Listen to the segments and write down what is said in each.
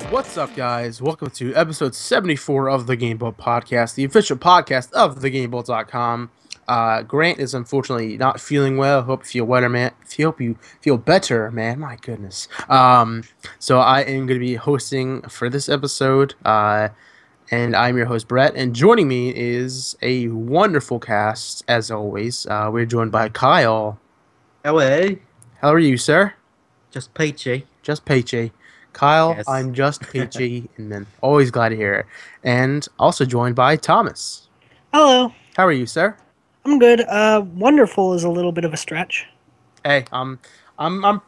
What's up, guys? Welcome to episode 74 of the Gamebolt Podcast, the official podcast of thegamebolt.com. Grant is unfortunately not feeling well. Hope you feel better, man. Hope you feel better, man. My goodness. So I am going to be hosting for this episode, and I'm your host, Brett. And joining me is a wonderful cast, as always. We're joined by Kyle. Hello, How are you, sir? just peachy. Just peachy. Kyle, Yes. I'm just peachy, and then always glad to hear it. And also joined by Thomas. Hello, How are you, sir? I'm good. Wonderful is a little bit of a stretch. Hey, I'm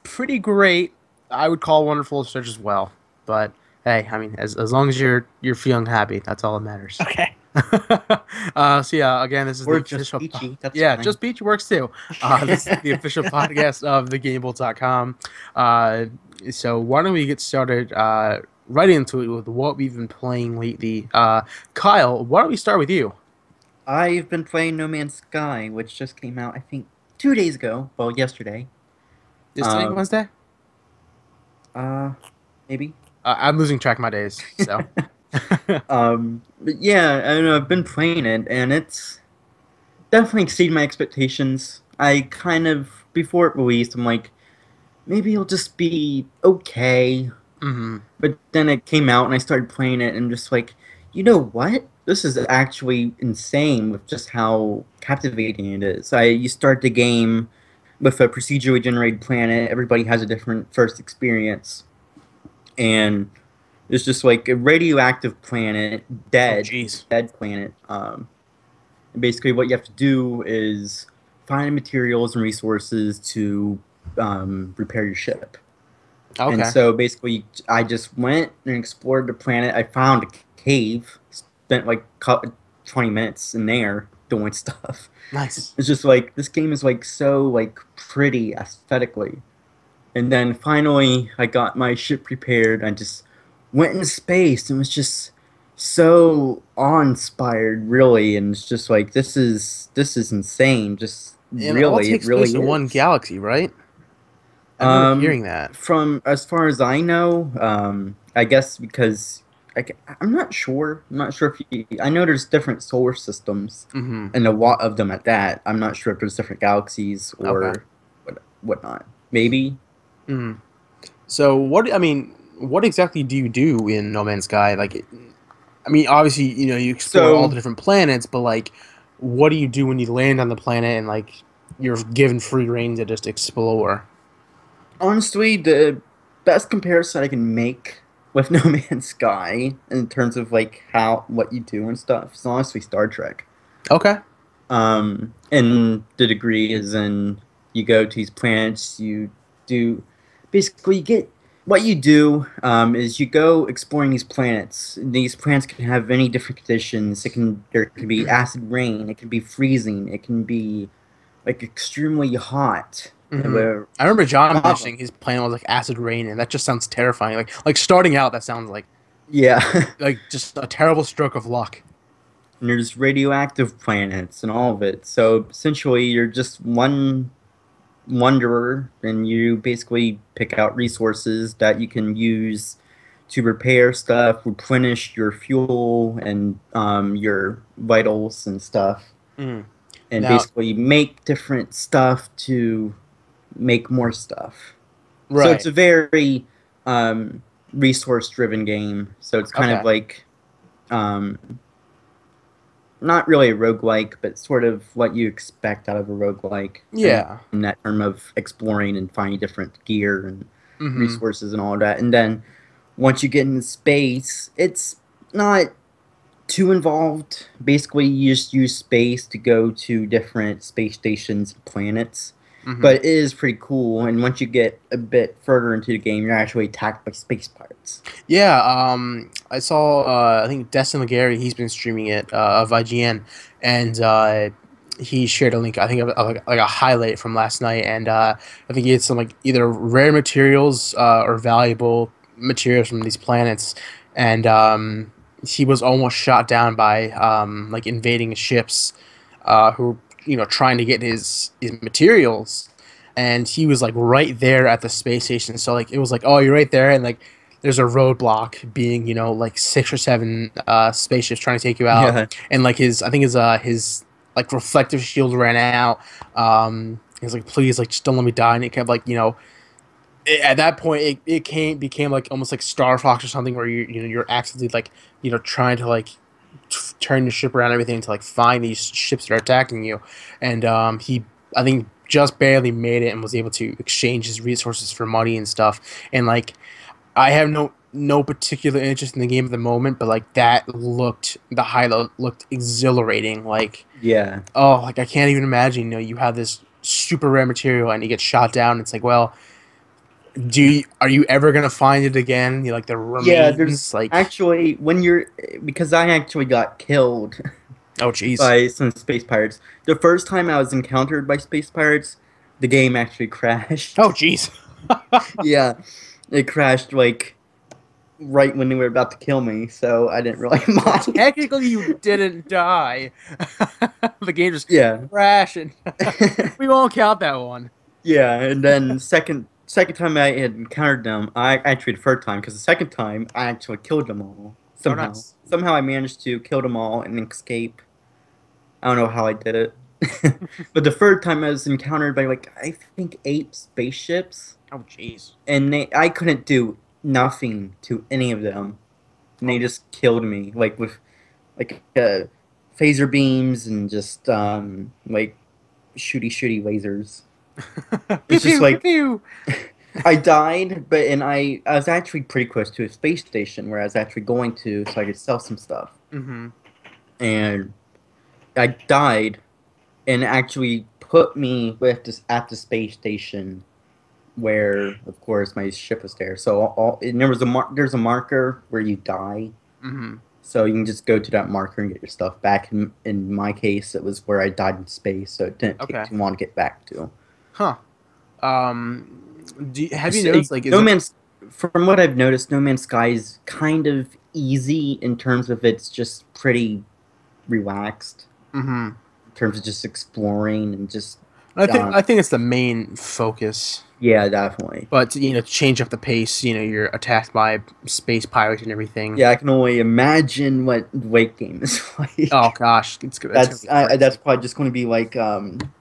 pretty great. I would call wonderful a stretch as well. But hey, I mean, as long as you're feeling happy, that's all that matters. Okay. So yeah, again, this is Or the just official. peachy. That's Yeah, fine. just peachy works too. This is the official podcast of thegamebolt.com. So why don't we get started right into it with what we've been playing lately? Kyle, why don't we start with you? I've been playing No Man's Sky, which just came out, I think, 2 days ago. Well, yesterday. Is today Um, Wednesday? Maybe. I'm losing track of my days. So. But yeah, I don't know. I've been playing it, and it's definitely exceeded my expectations. I kind of before it released, I'm like, maybe it'll just be okay. Hmm. But then it came out and I started playing it and just like, you know what? This is actually insane with just how captivating it is. You start the game with a procedurally generated planet. Everybody has a different first experience. And it's just like a radioactive planet, Oh, dead, jeez. dead planet. And basically what you have to do is find materials and resources to repair your ship. And Okay. so basically, I just went and explored the planet. I found a cave, spent like 20 minutes in there doing stuff. Nice. It's just like this game is like so like pretty aesthetically. And then finally, I got my ship prepared. I just went into space and was just so awe-inspired, really. And it's just like this is insane. Just And it all really, it takes really place in one is. galaxy, right? I remember hearing that. From as far as I know, I guess because I'm not sure. I'm not sure if I know there's different solar systems Mm-hmm. and a lot of them at that. I'm not sure if there's different galaxies Okay. or whatnot. Maybe. Mm. So what exactly do you do in No Man's Sky? Like, I mean, obviously, you explore all So the different planets, but like, what do you do when you land on the planet and like you're given free reign to just explore? honestly, the best comparison I can make with No Man's Sky in terms of like how what you do and stuff is honestly Star Trek. Okay. And the degree is in you go to these planets, you do basically you get what you do is you go exploring these planets. These planets can have many different conditions. There can be acid rain, it can be freezing, it can be like extremely hot. Hmm. Where I remember John lava. mentioning his plan was like acid rain, and that just sounds terrifying. Like starting out, that sounds Yeah. like just a terrible stroke of luck. And there's radioactive planets and all of it. So essentially you're just one wanderer, and you basically pick out resources that you can use to repair stuff, replenish your fuel and your vitals and stuff, Mm. and Now, basically make different stuff to make more stuff. So it's right. a very resource-driven game. So it's kind Okay. of like um, not really a roguelike, but sort of what you expect out of a roguelike Yeah. in that term of exploring and finding different gear and Mm-hmm. resources and all that. And then once you get into space, it's not too involved. Basically, you just use space to go to different space stations, planets. Mm-hmm. But it is pretty cool, and once you get a bit further into the game, you're actually attacked by space pirates. Yeah, I saw. I think Destin Legary, he's been streaming it of IGN, and he shared a link. I think of like a highlight from last night, and I think he had some like either rare materials or valuable materials from these planets, and he was almost shot down by like invading ships, who trying to get his materials, and he was like right there at the space station. So like it was like, oh, you're right there, and like there's a roadblock being, like 6 or 7 spaceships trying to take you out, Yeah. and like his like reflective shield ran out. He's like, please, like, just don't let me die, and it kept like, at that point became like almost like Star Fox or something, where you're actively like, trying to like turn your ship around and everything to like find these ships that are attacking you, and he, I think, just barely made it and was able to exchange his resources for money and stuff. And like, I have no particular interest in the game at the moment, but like the highlight looked exhilarating. Like, Yeah. oh, like I can't even imagine. You have this super rare material and you get shot down. It's like, well, are you ever gonna find it again? Like the Yeah, there's remains, like, actually when you're because I actually got killed oh jeez, by some space pirates. The first time I was encountered by space pirates, the game actually crashed. oh jeez. Yeah, it crashed like right when they were about to kill me, so I didn't really Well, mind. technically, you didn't die. The game just Yeah. crashed, and we won't count that one. Yeah, and then second time I had encountered them, I actually the third time because the second time I actually killed them all Oh, somehow. nice. Somehow I managed to kill them all and escape. I don't know how I did it. But the third time I was encountered by like I think 8 spaceships, Oh, jeez. and I couldn't do nothing to any of them, and they Oh, just killed me like with like phaser beams and just like shooty lasers. pew It's just pew pew like pew. I died, but I was actually pretty close to a space station where I was actually going to so I could sell some stuff, Mm-hmm. and I died and actually put me with this at the space station where, of course, my ship was there. So and there was there's a marker where you die, Mm-hmm. so you can just go to that marker and get your stuff back. In my case, it was where I died in space, so it didn't take Okay. too long to get back to. Huh. Have you So, noticed, like, is No there? Man's, from what I've noticed, No Man's Sky is kind of easy in terms of it's just pretty relaxed Mm-hmm. in terms of just exploring and just I um, think it's the main focus. yeah, definitely. But to change up the pace, you're attacked by space pirates and everything. Yeah, I can only imagine what Wake Game is Oh like. gosh, it's gonna be crazy. That's probably just going to be like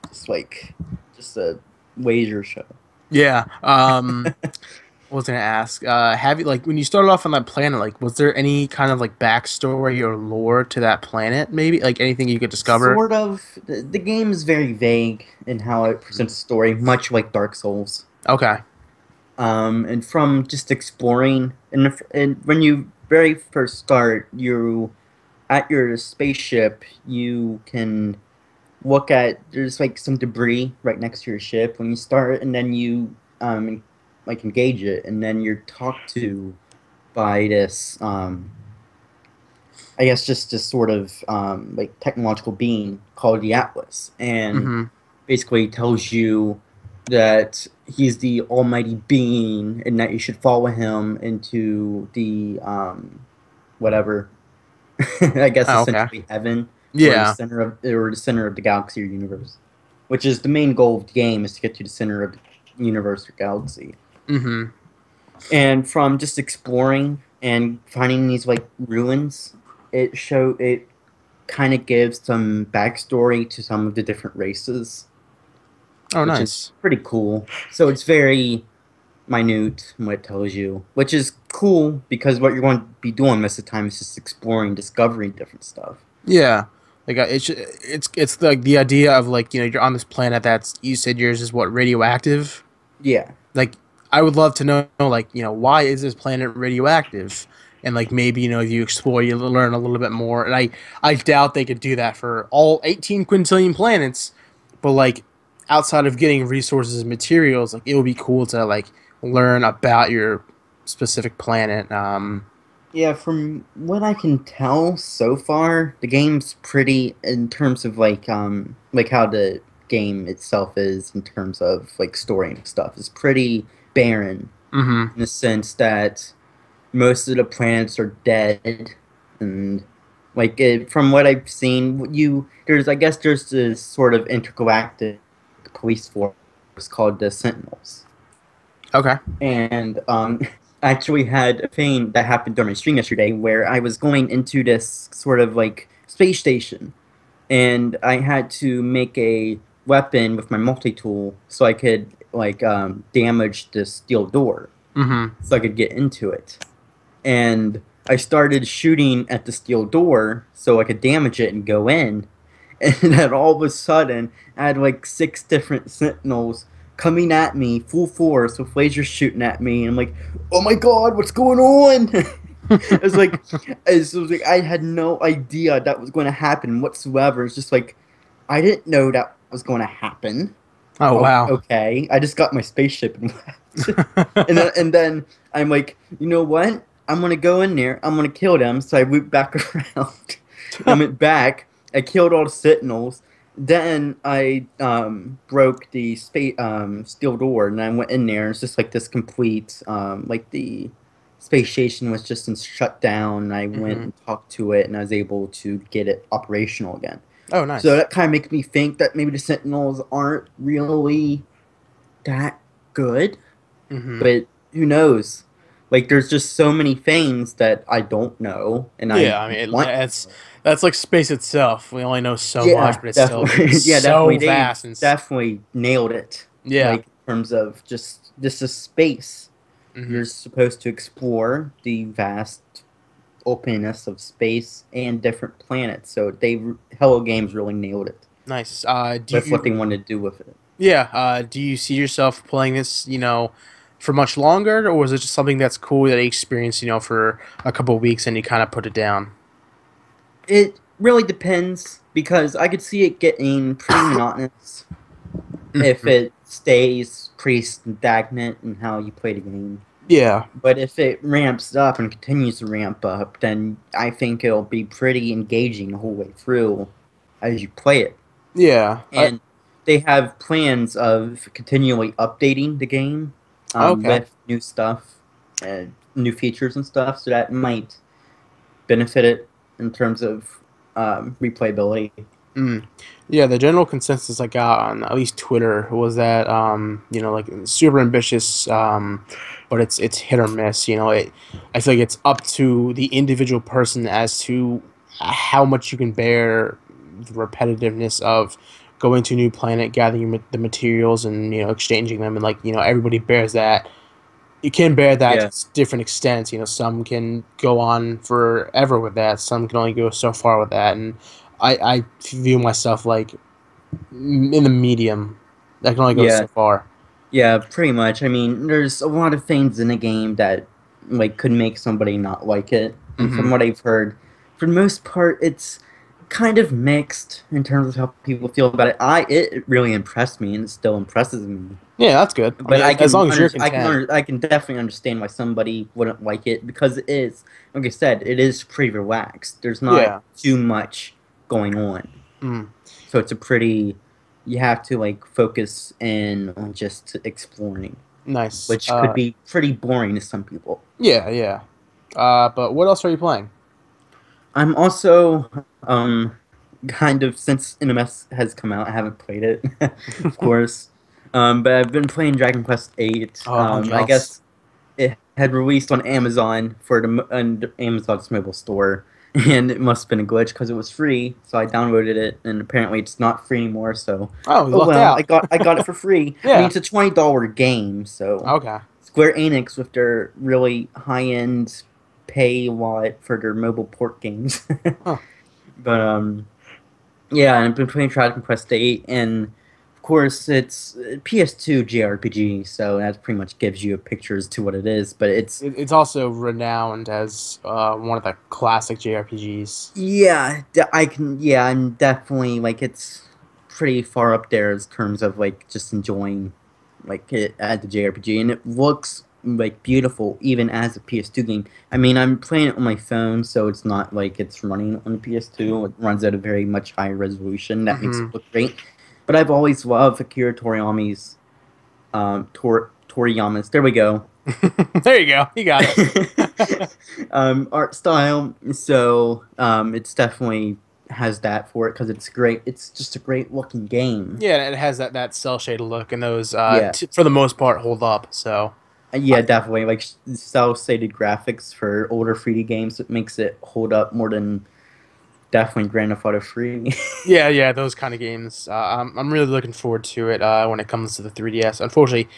just like just a wager show. Yeah. What was I gonna ask? Have you, like, when you started off on that planet, like, was there any kind of like backstory or lore to that planet? Maybe like anything you could discover. Sort of. The game is very vague in how it presents the story, much like Dark Souls. Okay. And from just exploring, and when you very first start, you at your spaceship, you can look at there's like some debris right next to your ship when you start, and then you like engage it, and then you're talked to by this I guess just this sort of like technological being called the Atlas, and Mm-hmm. basically tells you that he's the almighty being and that you should follow him into the whatever I guess Oh, okay. essentially heaven Yeah. or the center of the galaxy or universe, which is the main goal of the game is to get to the center of the universe or galaxy. Mm-hmm. And from just exploring and finding these like ruins, it kind of gives some backstory to some of the different races, Oh, which is nice. pretty cool. So it's very minute in what it tells you, which is cool because what you're going to be doing most of the time is just exploring, discovering different stuff. Yeah. Like, it's like the idea of, like, you're on this planet that's, you said yours is what, radioactive. Yeah, Like, I would love to know, like, why is this planet radioactive? And like, maybe, if you explore, you learn a little bit more. And I doubt they could do that for all 18 quintillion planets, but like, outside of getting resources and materials, like, it would be cool to like learn about your specific planet. yeah. From what I can tell so far, the game's pretty in terms of like how the game itself is in terms of like story and stuff is pretty barren Mm-hmm. in the sense that most of the planets are dead and from what I've seen there's I guess there's this sort of intergalactic police force called the Sentinels Okay. and I actually had a thing that happened during my stream yesterday where I was going into this sort of like space station, and I had to make a weapon with my multi-tool so I could like damage the steel door Mm-hmm. so I could get into it. And I started shooting at the steel door so I could damage it and go in. And then all of a sudden, I had like 6 different sentinels coming at me full force with lasers shooting at me. And I'm like, oh my god, what's going on? It's like, it was like I had no idea that was going to happen whatsoever. It's just like, I didn't know that was going to happen. Oh Oh, wow. okay. I just got my spaceship and left. And then I'm like, you know what? I'm gonna go in there. I'm gonna kill them. So I looped back around. I went back. I killed all the sentinels. Then I broke the steel door, and I went in there. It's just like this complete like the space station was just in shut down. I went Mm-hmm. and talked to it, and I was able to get it operational again. Oh, So nice. that kind of makes me think that maybe the sentinels aren't really that good, Mm-hmm. but who knows? Like, there's just so many things that I don't know, and I Yeah, I mean, want to it's know. that's like space itself. We only know so much, Yeah, but it's still definitely. Yeah, definitely. so They vast and definitely nailed it. yeah. Like, in terms of just this is space. Mm-hmm. You're supposed to explore the vast openness of space and different planets. So Hello Games really nailed it Nice. Do with what they you? wanted to do with it. Yeah. Do you see yourself playing this? For much longer, or was it just something that's cool that you experienced? For a couple of weeks and you kind of put it down. It really depends because I could see it getting pretty monotonous if Mhm. it stays pretty stagnant in how you play the game. Yeah. But if it ramps up and continues to ramp up, then I think it'll be pretty engaging the whole way through as you play it. Yeah. And they have plans of continually updating the game Okay. with new stuff and new features and stuff, so that might benefit it in terms of replayability. Mm. Yeah, the general consensus I got on at least Twitter was that like super ambitious, but it's hit or miss. I feel like it's up to the individual person as to how much you can bear the repetitiveness of going to a new planet, gathering the materials, and exchanging them, and like everybody bears that. You can bear that Yeah. to different extents. Some can go on forever with that. Some can only go so far with that, and I view myself like in the medium. I can only go Yeah, so far. yeah, pretty much. I mean, there's a lot of things in the game that like could make somebody not like it. And Mm-hmm. from what I've heard, for the most part, it's kind of mixed in terms of how people feel about it. It really impressed me and it still impresses me. Yeah, that's good. I But mean, as long as you're content. I can definitely understand why somebody wouldn't like it because it is, like I said, it is pretty relaxed. There's not Yeah. too much going on. Mm. So it's a pretty you have to like focus in on just exploring, Nice. which could be pretty boring to some people. Yeah, yeah. But what else are you playing? I'm also kind of since NMS has come out, I haven't played it, of course. But I've been playing Dragon Quest VIII. Oh, I'm I jealous. guess it had released on Amazon for Amazon's mobile store, and it must have been a glitch because it was free. So I downloaded it, and apparently it's not free anymore. So, Oh, you oh lucked well, out. I got it for free. I mean, Yeah. it's a $20 game, so Okay. Square Enix with their really high end pay a lot for their mobile port games. Huh. But yeah, and I've been playing Dragon Quest VIII, and of course it's PS2 JRPG, so that pretty much gives you a picture as to what it is. But it's It's also renowned as one of the classic JRPGs. yeah, yeah, I'm definitely like it's pretty far up there in terms of like just enjoying like it as a JRPG, and it looks like beautiful even as a PS2 game. I mean, I'm playing it on my phone, so it's not like it's running on the PS2. It runs at a very much higher resolution. That makes it Mm-hmm. look great. But I've always loved Akira Toriyama's Toriyama's. There we go. There you go. You got it. Art style. So it's definitely has that for it because it's great. It's just a great looking game. Yeah, it has that cell shaded look, and those Yeah, for the most part hold up. So Yeah, definitely. Like cel-shaded graphics for older 3D games, it makes it hold up more than definitely Grand Theft Auto 3. Yeah, yeah, those kind of games. I'm really looking forward to it when it comes to the 3DS. Unfortunately,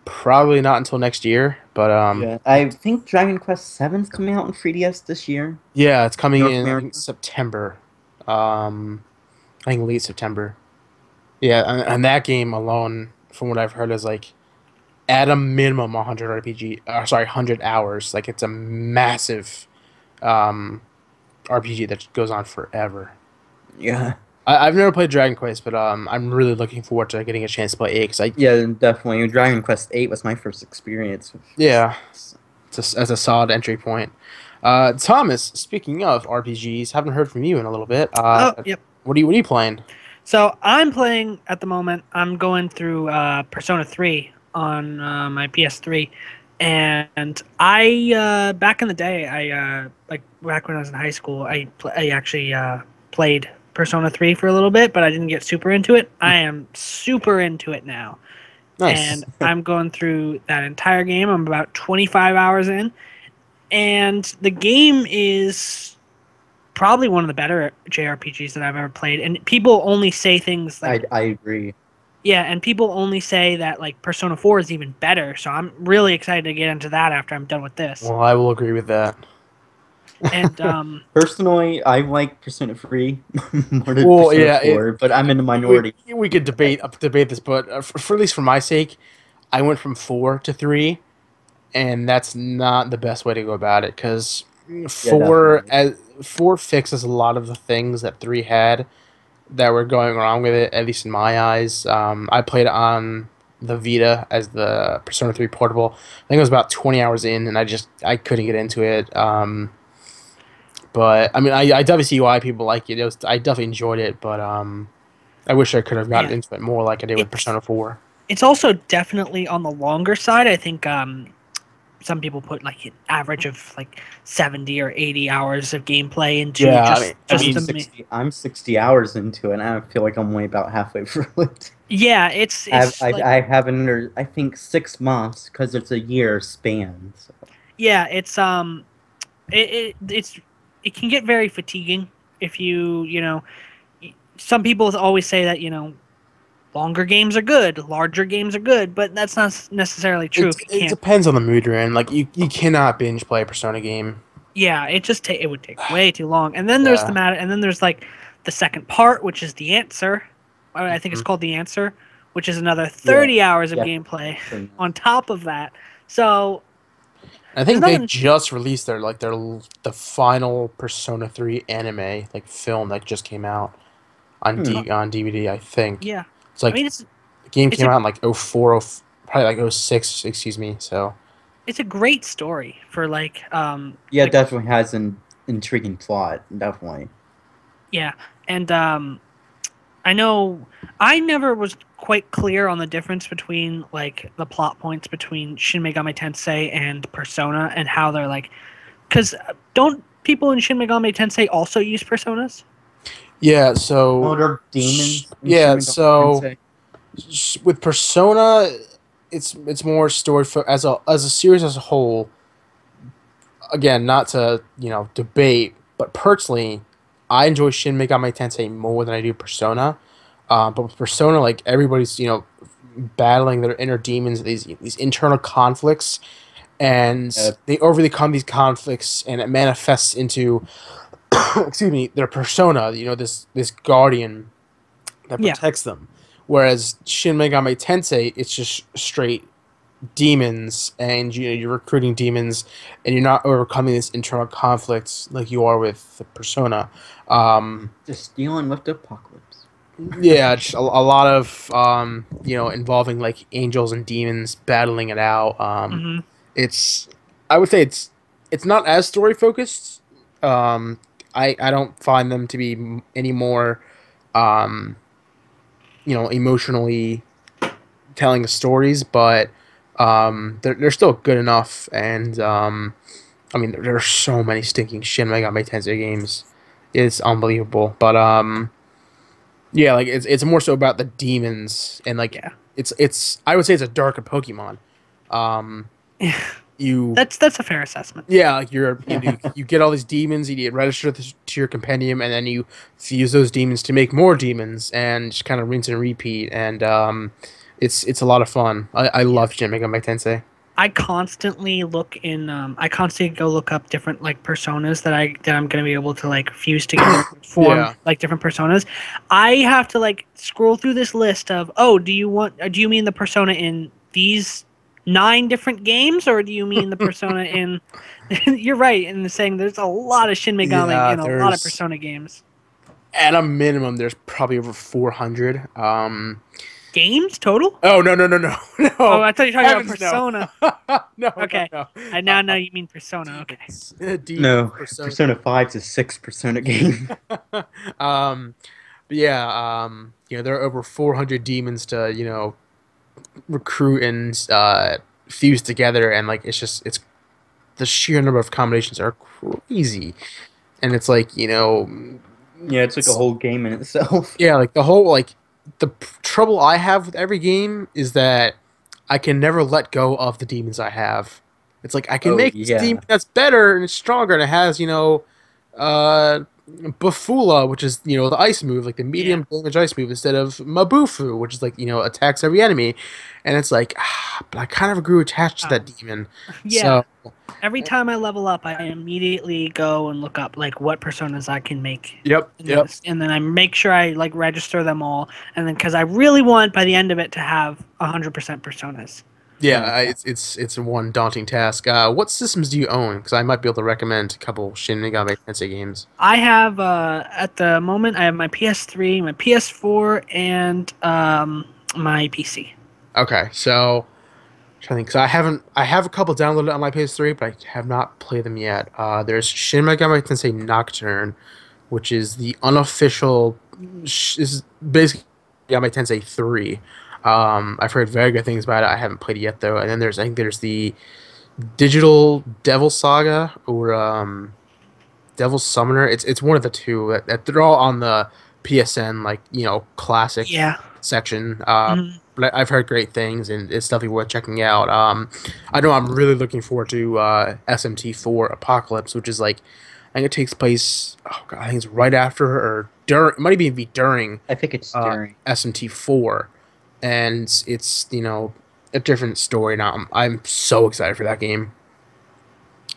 probably not until next year, but Yeah, I think Dragon Quest Seven's coming out on 3DS this year, yeah, it's coming North in I think America. September. I think late September. Yeah, and that game alone, from what I've heard, is like at a minimum 100 RPG. Sorry, 100 hours. Like it's a massive um, RPG that goes on forever. Yeah, I've never played Dragon Quest, but I'm really looking forward to getting a chance to play it because I yeah, definitely. Dragon Quest 8 was my first experience. yeah, it's as a solid entry point. Thomas, speaking of RPGs, haven't heard from you in a little bit. Oh, yep. What are you playing? So I'm playing at the moment. I'm going through Persona 3 on my PS3, and I back in the day, like back when I was in high school, I actually played Persona 3 for a little bit, but I didn't get super into it. I am super into it now, Nice. and I'm going through that entire game. I'm about 25 hours in, and the game is probably one of the better JRPGs that I've ever played. And people only say things like, I agree. yeah, and people only say that like Persona 4 is even better. So I'm really excited to get into that after I'm done with this. Well, I will agree with that. And Personally, I like Persona 3 more than Well, Persona yeah, 4, but I'm in the we, minority. we could debate this, but for at least for my sake, I went from 4 to 3, and that's not the best way to go about it because Yeah, four definitely. as 4 fixes a lot of the things that 3 had that were going wrong with it, at least in my eyes. I played it on the Vita as the Persona 3 portable. I think it was about 20 hours in, and I couldn't get into it. But I mean, I definitely see why people like it. I definitely enjoyed it, but I wish I could have gotten yeah, into it more like I did with it's Persona 4. it's also definitely on the longer side. I think some people put like an average of like 70 or 80 hours of gameplay into Yeah, I just I'm the mean, 60 hours into it, and I feel like I'm only about halfway through it. yeah, it's like I have under I think 6 months because it's a year span. So. yeah, it's it can get very fatiguing if you know some people always say that longer games are good, larger games are good, but that's not necessarily true if you it can't. depends on the mood you're in. Like you cannot binge play a Persona game. Yeah, it would take way too long. And then there's the Yeah. matter, and then there's like the second part, which is the answer. I think it's Mhm. called the answer, which is another Yeah, 30 hours of yeah, gameplay pretty on much. top of that. So I there's think they nothing. just released their the final Persona 3 anime like film that just came out Hmm. on DVD. I think Yeah, it's I like mean the game it's came a out in like 04, probably like 06. Excuse me. So it's a great story for Yeah, it like definitely has an intriguing plot. Definitely. yeah, and I know I never was quite clear on the difference between like the plot points between Shin Megami Tensei and Persona and how they're like, because don't people in Shin Megami Tensei also use personas? yeah. Well, So there are demons in Shin yeah. Megami So Tensei. with Persona, it's more as a series as a whole. Again, not to debate, but personally, I enjoy Shin Megami Tensei more than I do Persona. But with Persona, like everybody's battling their inner demons, these internal conflicts, and Uh, they overcome these conflicts, and it manifests into excuse me, their persona. This guardian that Yeah, protects them. Whereas Shin Megami Tensei, it's just straight demons, and you're recruiting demons, and you're not overcoming this internal conflict like you are with the Persona. just dealing with the apocalypse. Yeah, just a lot of involving like angels and demons battling it out. hmm It's I would say it's not as story focused. Um, I don't find them to be any more um, emotionally telling stories, but they're still good enough. And I mean, there are so many stinking Shin Megami Tensei games. It's unbelievable. But yeah, like it's more so about the demons and like yeah, it's I would say it's a darker Pokemon. Um, You That's a fair assessment. Yeah, like you get all these demons, you get registered to your compendium, and then you use those demons to make more demons, and just kind of rinse and repeat. And it's a lot of fun. I love Shin Megami Tensei. I constantly go look up different like personas that I'm gonna be able to like fuse together and form Yeah. like different personas. I have to like scroll through this list of, oh, do you mean the persona in these 9 different games, or do you mean the persona in you're right in saying there's a lot of Shin Megami Yeah, in a lot of there's Persona games. at a minimum there's probably over 400. Games total? Oh no Oh, no! I thought you were talking about Heavens no! Persona. No Okay. no! I now know you mean Persona. Okay. It's demon No, persona. Persona 5's a 6 Persona game. um, but yeah, there are over 400 demons to recruit and fuse together, and like it's the sheer number of combinations are crazy, and it's like Yeah, it's like a whole game in itself. yeah, like the whole like trouble I have with every game is that I can never let go of the demons I have. It's like I can Oh, make this demon yeah. that's better and it's stronger and it has uh Bafula, which is the ice move, like the Yeah. medium damage ice move, instead of Mabufu, which is like attacks every enemy, and it's like but I kind of grew attached to that demon, Yeah. so Every time I level up, I immediately go and look up like what personas I can make in yep. this, and then I make sure I like register them all, and then because I really want by the end of it to have 100% personas. Yeah, Oh, it's one daunting task. What systems do you own? Because I might be able to recommend a couple Shin Megami Tensei games. I have at the moment I have my PS3, my PS4, and my PC. Okay, so trying to think, 'cause I have a couple downloaded on my PS3, but I have not played them yet. There's Shin Megami Tensei Nocturne, which is the unofficial. Is basically Megami Tensei 3. I've heard very good things about it. I haven't played it yet though. And then I think there's the Digital Devil Saga or Devil Summoner. It's one of the two. They're all on the PSN classic Yeah. section. Mhm. But I've heard great things, and it's definitely worth checking out. I know I'm really looking forward to SMT4 Apocalypse, which is like I think it takes place. Oh god, I think it's right after or during. It might even be during I think it's during. SMT4, and it's a different story. Now I'm so excited for that game.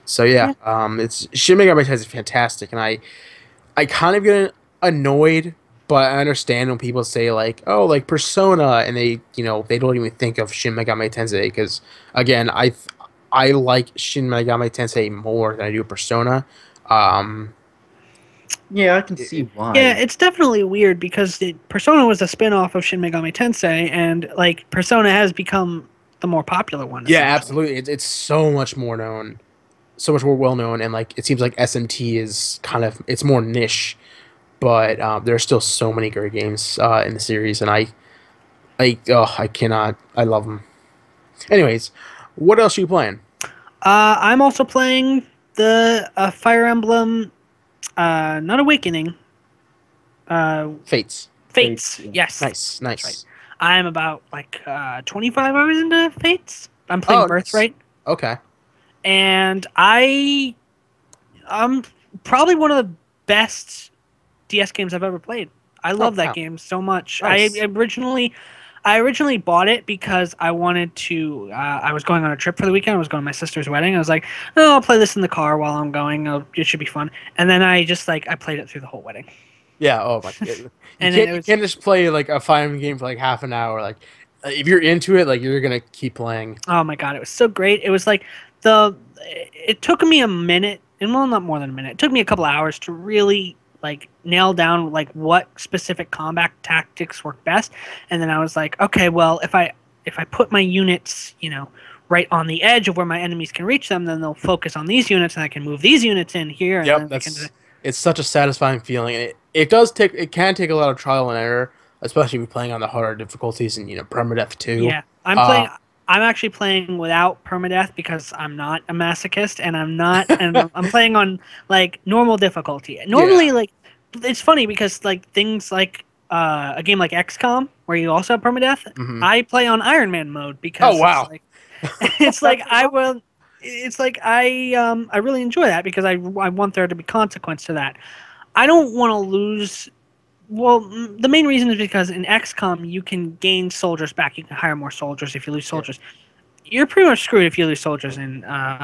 So yeah, Yeah. it's Shin Megami Tensei is fantastic, and I kind of get annoyed, but I understand when people say like, oh, like Persona, and they don't even think of Shin Megami Tensei because again, I like Shin Megami Tensei more than I do Persona. Um, Yeah, I can see it- Yeah, why. it's definitely weird because Persona was a spin-off of Shin Megami Tensei, and like Persona has become the more popular one yeah, essentially. absolutely, it's so much more known, so much more well known, and like it seems like SMT is kind of it's more niche, but there are still so many great games in the series, and I cannot, I love them. Anyways, what else are you playing? I'm also playing the Fire Emblem, not Awakening, uh, Fates. Fates. Yeah. Yes, Nice, that's right. nice. I'm about like 25 hours into Fates. I'm playing Oh, nice. Birthright, Okay. and I'm probably one of the best DS games I've ever played. I Oh, love that wow. game so much. Nice. I originally bought it because I wanted to. I was going on a trip for the weekend. I was going to my sister's wedding. I was like, "Oh, I'll play this in the car while I'm going. It should be fun." And then I just like I played it through the whole wedding. Yeah. Oh my. God. And then it You was, can't just play like a Fire Emblem game for like half an hour. Like if you're into it, like you're gonna keep playing. oh my god, it was so great. It was like the. It took me a minute, and well, not more than a minute. It took me a couple hours to really like nail down like what specific combat tactics work best. And then I was like, okay, well, if I put my units, right on the edge of where my enemies can reach them, then they'll focus on these units, and I can move these units in here, and Yep. then we can. It's such a satisfying feeling, and it can take a lot of trial and error, especially if you're playing on the harder difficulties and permadeath too. Yeah, I'm Uh, playing. I'm actually playing without permadeath because I'm not a masochist, and I'm not, and I'm playing on like normal difficulty. yeah. Normally, like it's funny because like things like a game like XCOM where you also have permadeath, Hmm. I play on Iron Man mode Oh because it's wow. like It's like I will. It's like I really enjoy that because I want there to be consequence to that. I don't want to lose. Well, the main reason is because in XCOM you can gain soldiers back. You can hire more soldiers if you lose Yeah. soldiers. You're pretty much screwed if you lose soldiers in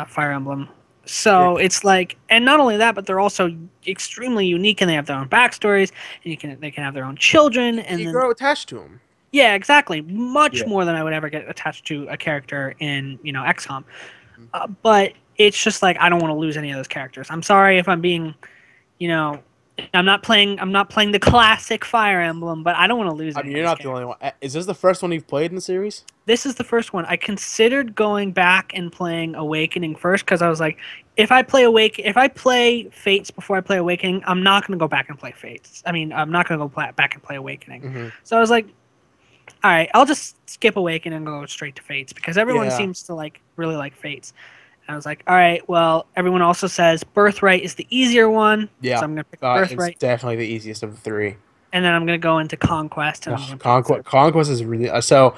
Fire Emblem. Yeah. So it's like, and not only that, but they're also extremely unique, and they have their own backstories, and they can have their own children, and You then grow attached to them. yeah, exactly, much Yeah. more than I would ever get attached to a character in XCOM. Mhm. But it's just like I don't want to lose any of those characters. I'm sorry if I'm being, you know, I'm not playing the classic Fire Emblem, but I don't want to lose I any mean, of you're these not the only characters. one. Is this the first one you've played in the series? This is the first one. I considered going back and playing Awakening first because I was like, if I play Fates before I play Awakening, I'm not going to go back and play Fates. I mean, I'm not going to back and play Awakening. Hmm. So I was like, all right, I'll just skip Awakening and go straight to Fates because everyone Yeah. seems to really like Fates. And I was like, all right, well, everyone also says Birthright is the easier one, so Yeah. I'm going to pick It's Birthright, definitely the easiest of the three. and then I'm going to go into Conquest and I'm Ugh, going to play the third. Conquest is really so.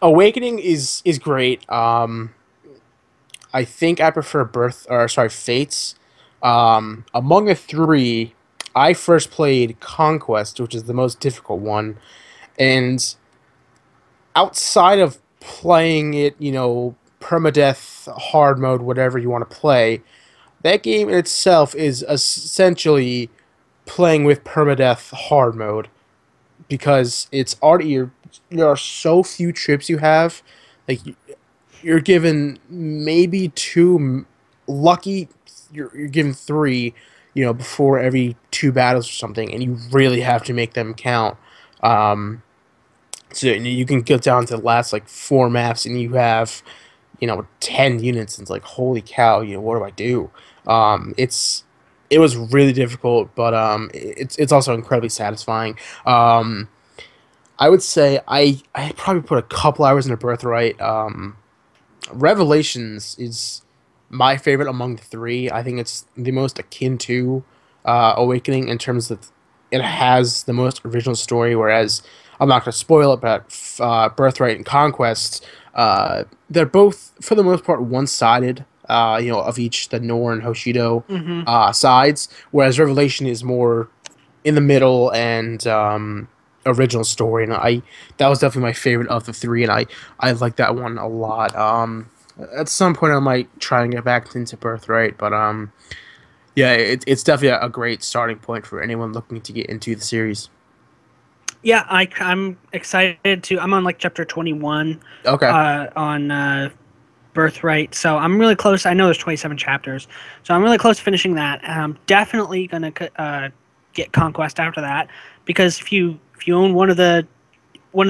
Awakening is great. I think I prefer Fates. Among the three, I first played Conquest, which is the most difficult one, and outside of playing it, permadeath, hard mode, whatever you want to play, that game in itself is essentially playing with permadeath hard mode because it's already there are so few trips you have, like you're given maybe two, lucky you're given three, before every two battles or something, and you really have to make them count. So you can get down to the last like four maps, and you have 10 units, and it's like holy cow, what do I do? It was really difficult, but it's also incredibly satisfying. I would say I probably put a couple hours into Birthright. Revelations is my favorite among the three. I think it's the most akin to Awakening in terms of it has the most original story. Whereas I'm not going to spoil it, but Birthright and Conquest, they're both for the most part one-sided. Of each the Nor and Hoshido Mm-hmm. sides, whereas Revelation is more in the middle and original story, and I that was definitely my favorite of the three, and I like that one a lot. At some point I might try and get back into Birthright, but yeah, it's definitely a great starting point for anyone looking to get into the series. Yeah, I'm excited to. I'm on like chapter 21 Okay. on Birthright, so I'm really close. I know there's 27 chapters, so I'm really close to finishing that. And I'm definitely gonna get Conquest after that because if you own one of the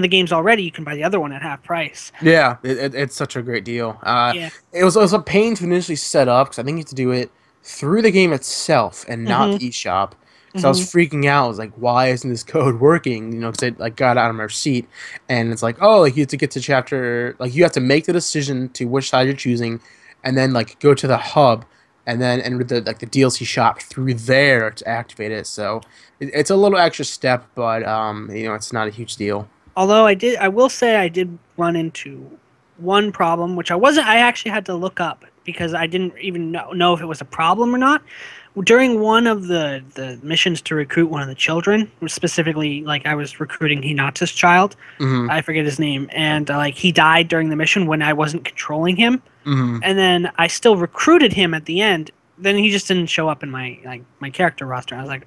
games already, you can buy the other one at half price. Yeah, it's such a great deal. Yeah. It was a pain to initially set up because I think you have to do it through the game itself and not Mm-hmm. the eShop. So I was Mm-hmm. freaking out. I was like, "Why isn't this code working?" Because I like got out of my seat, and it's like, "Oh, like you have to get to chapter, like you have to make the decision to which side you're choosing, and then like go to the hub, and then enter the DLC shop through there to activate it." So it's a little extra step, but it's not a huge deal. Although I will say I did run into one problem, which I actually had to look up because I didn't even know if it was a problem or not. During one of the missions to recruit one of the children, specifically, like I was recruiting Hinata's child, Hmm. I forget his name, and like he died during the mission when I wasn't controlling him, Hmm. and then I still recruited him at the end. Then he just didn't show up in my character roster. I was like,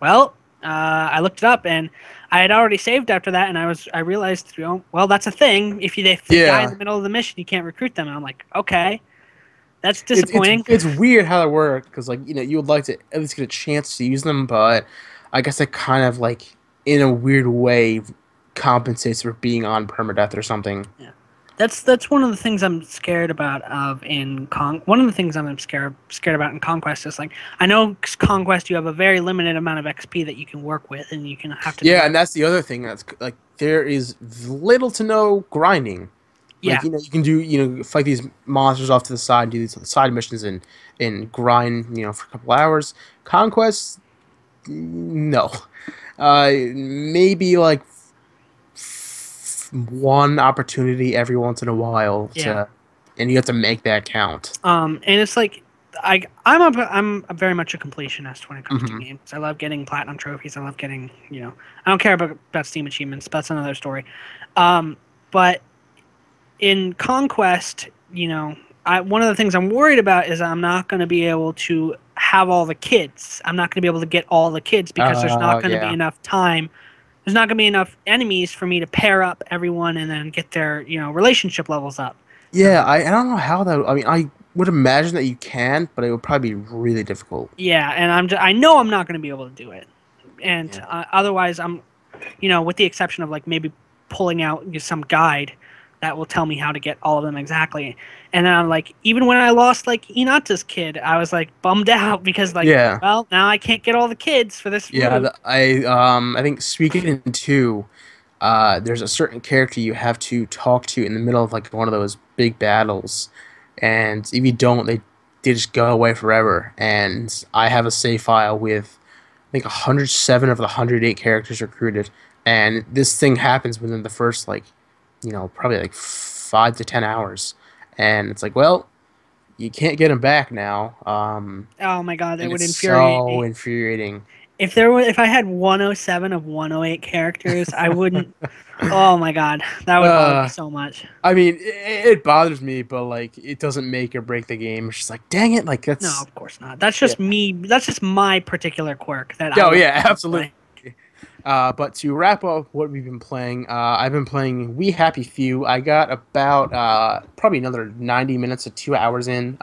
well, I looked it up and I had already saved after that, and I realized, well, that's a thing. If they die in Yeah. the middle of the mission, you can't recruit them. And I'm like, okay, that's it's disappointing. it's weird how that works because like you would like to at least get a chance to use them, but I guess it kind of like in a weird way compensates for being on permadeath or something. Yeah. That's one of the things I'm scared about of in One of the things I'm scared about in Conquest is like I know Conquest you have a very limited amount of XP that you can work with, and you can have to Yeah, do. and that's the other thing that's like there is little to no grinding. Like Yeah, you can do fight these monsters off to the side, do these side missions and grind for a couple hours. Conquest, no, maybe like one opportunity every once in a while Yeah. and you have to make that count. And it's like I'm very much a completionist when it comes to Hmm. games. I love getting platinum trophies. I love getting, I don't care about Steam achievements. But that's another story. But in Conquest, one of the things I'm worried about is I'm not going to be able to have all the kids. I'm not going to be able to get all the kids because there's not going to be Yeah. enough time. There's not going to be enough enemies for me to pair up everyone and then get their, relationship levels up. Yeah, I don't know how that. I mean, I would imagine that you can, but it would probably be really difficult. Yeah, and I know I'm not going to be able to do it. And Yeah. otherwise, I'm, with the exception of like maybe pulling out some guide that will tell me how to get all of them exactly. And then I'm like, even when I lost like Hinata's kid, I was like bummed out because like, Yeah. well, now I can't get all the kids for this Yeah, route. I think speaking in two, there's a certain character you have to talk to in the middle of like one of those big battles, and if you don't, they just go away forever. And I have a save file with I think 107 of the 108 characters recruited, and this thing happens within the first like probably like 5 to 10 hours, and it's like, well, you can't get them back now, Oh my god, that and would it's infuriate so me. infuriating. If I had 107 of 108 characters, I wouldn't. Oh my god, that would bother me Uh, so much. I mean, it bothers me, but like, it doesn't make or break the game. It's just like, dang it, like No, that's of course not. That's yeah. just me. That's just my particular quirk that I Oh don't yeah, absolutely. play. But to wrap up what we've been playing, I've been playing We Happy Few. I got about probably another 90 minutes to 2 hours in.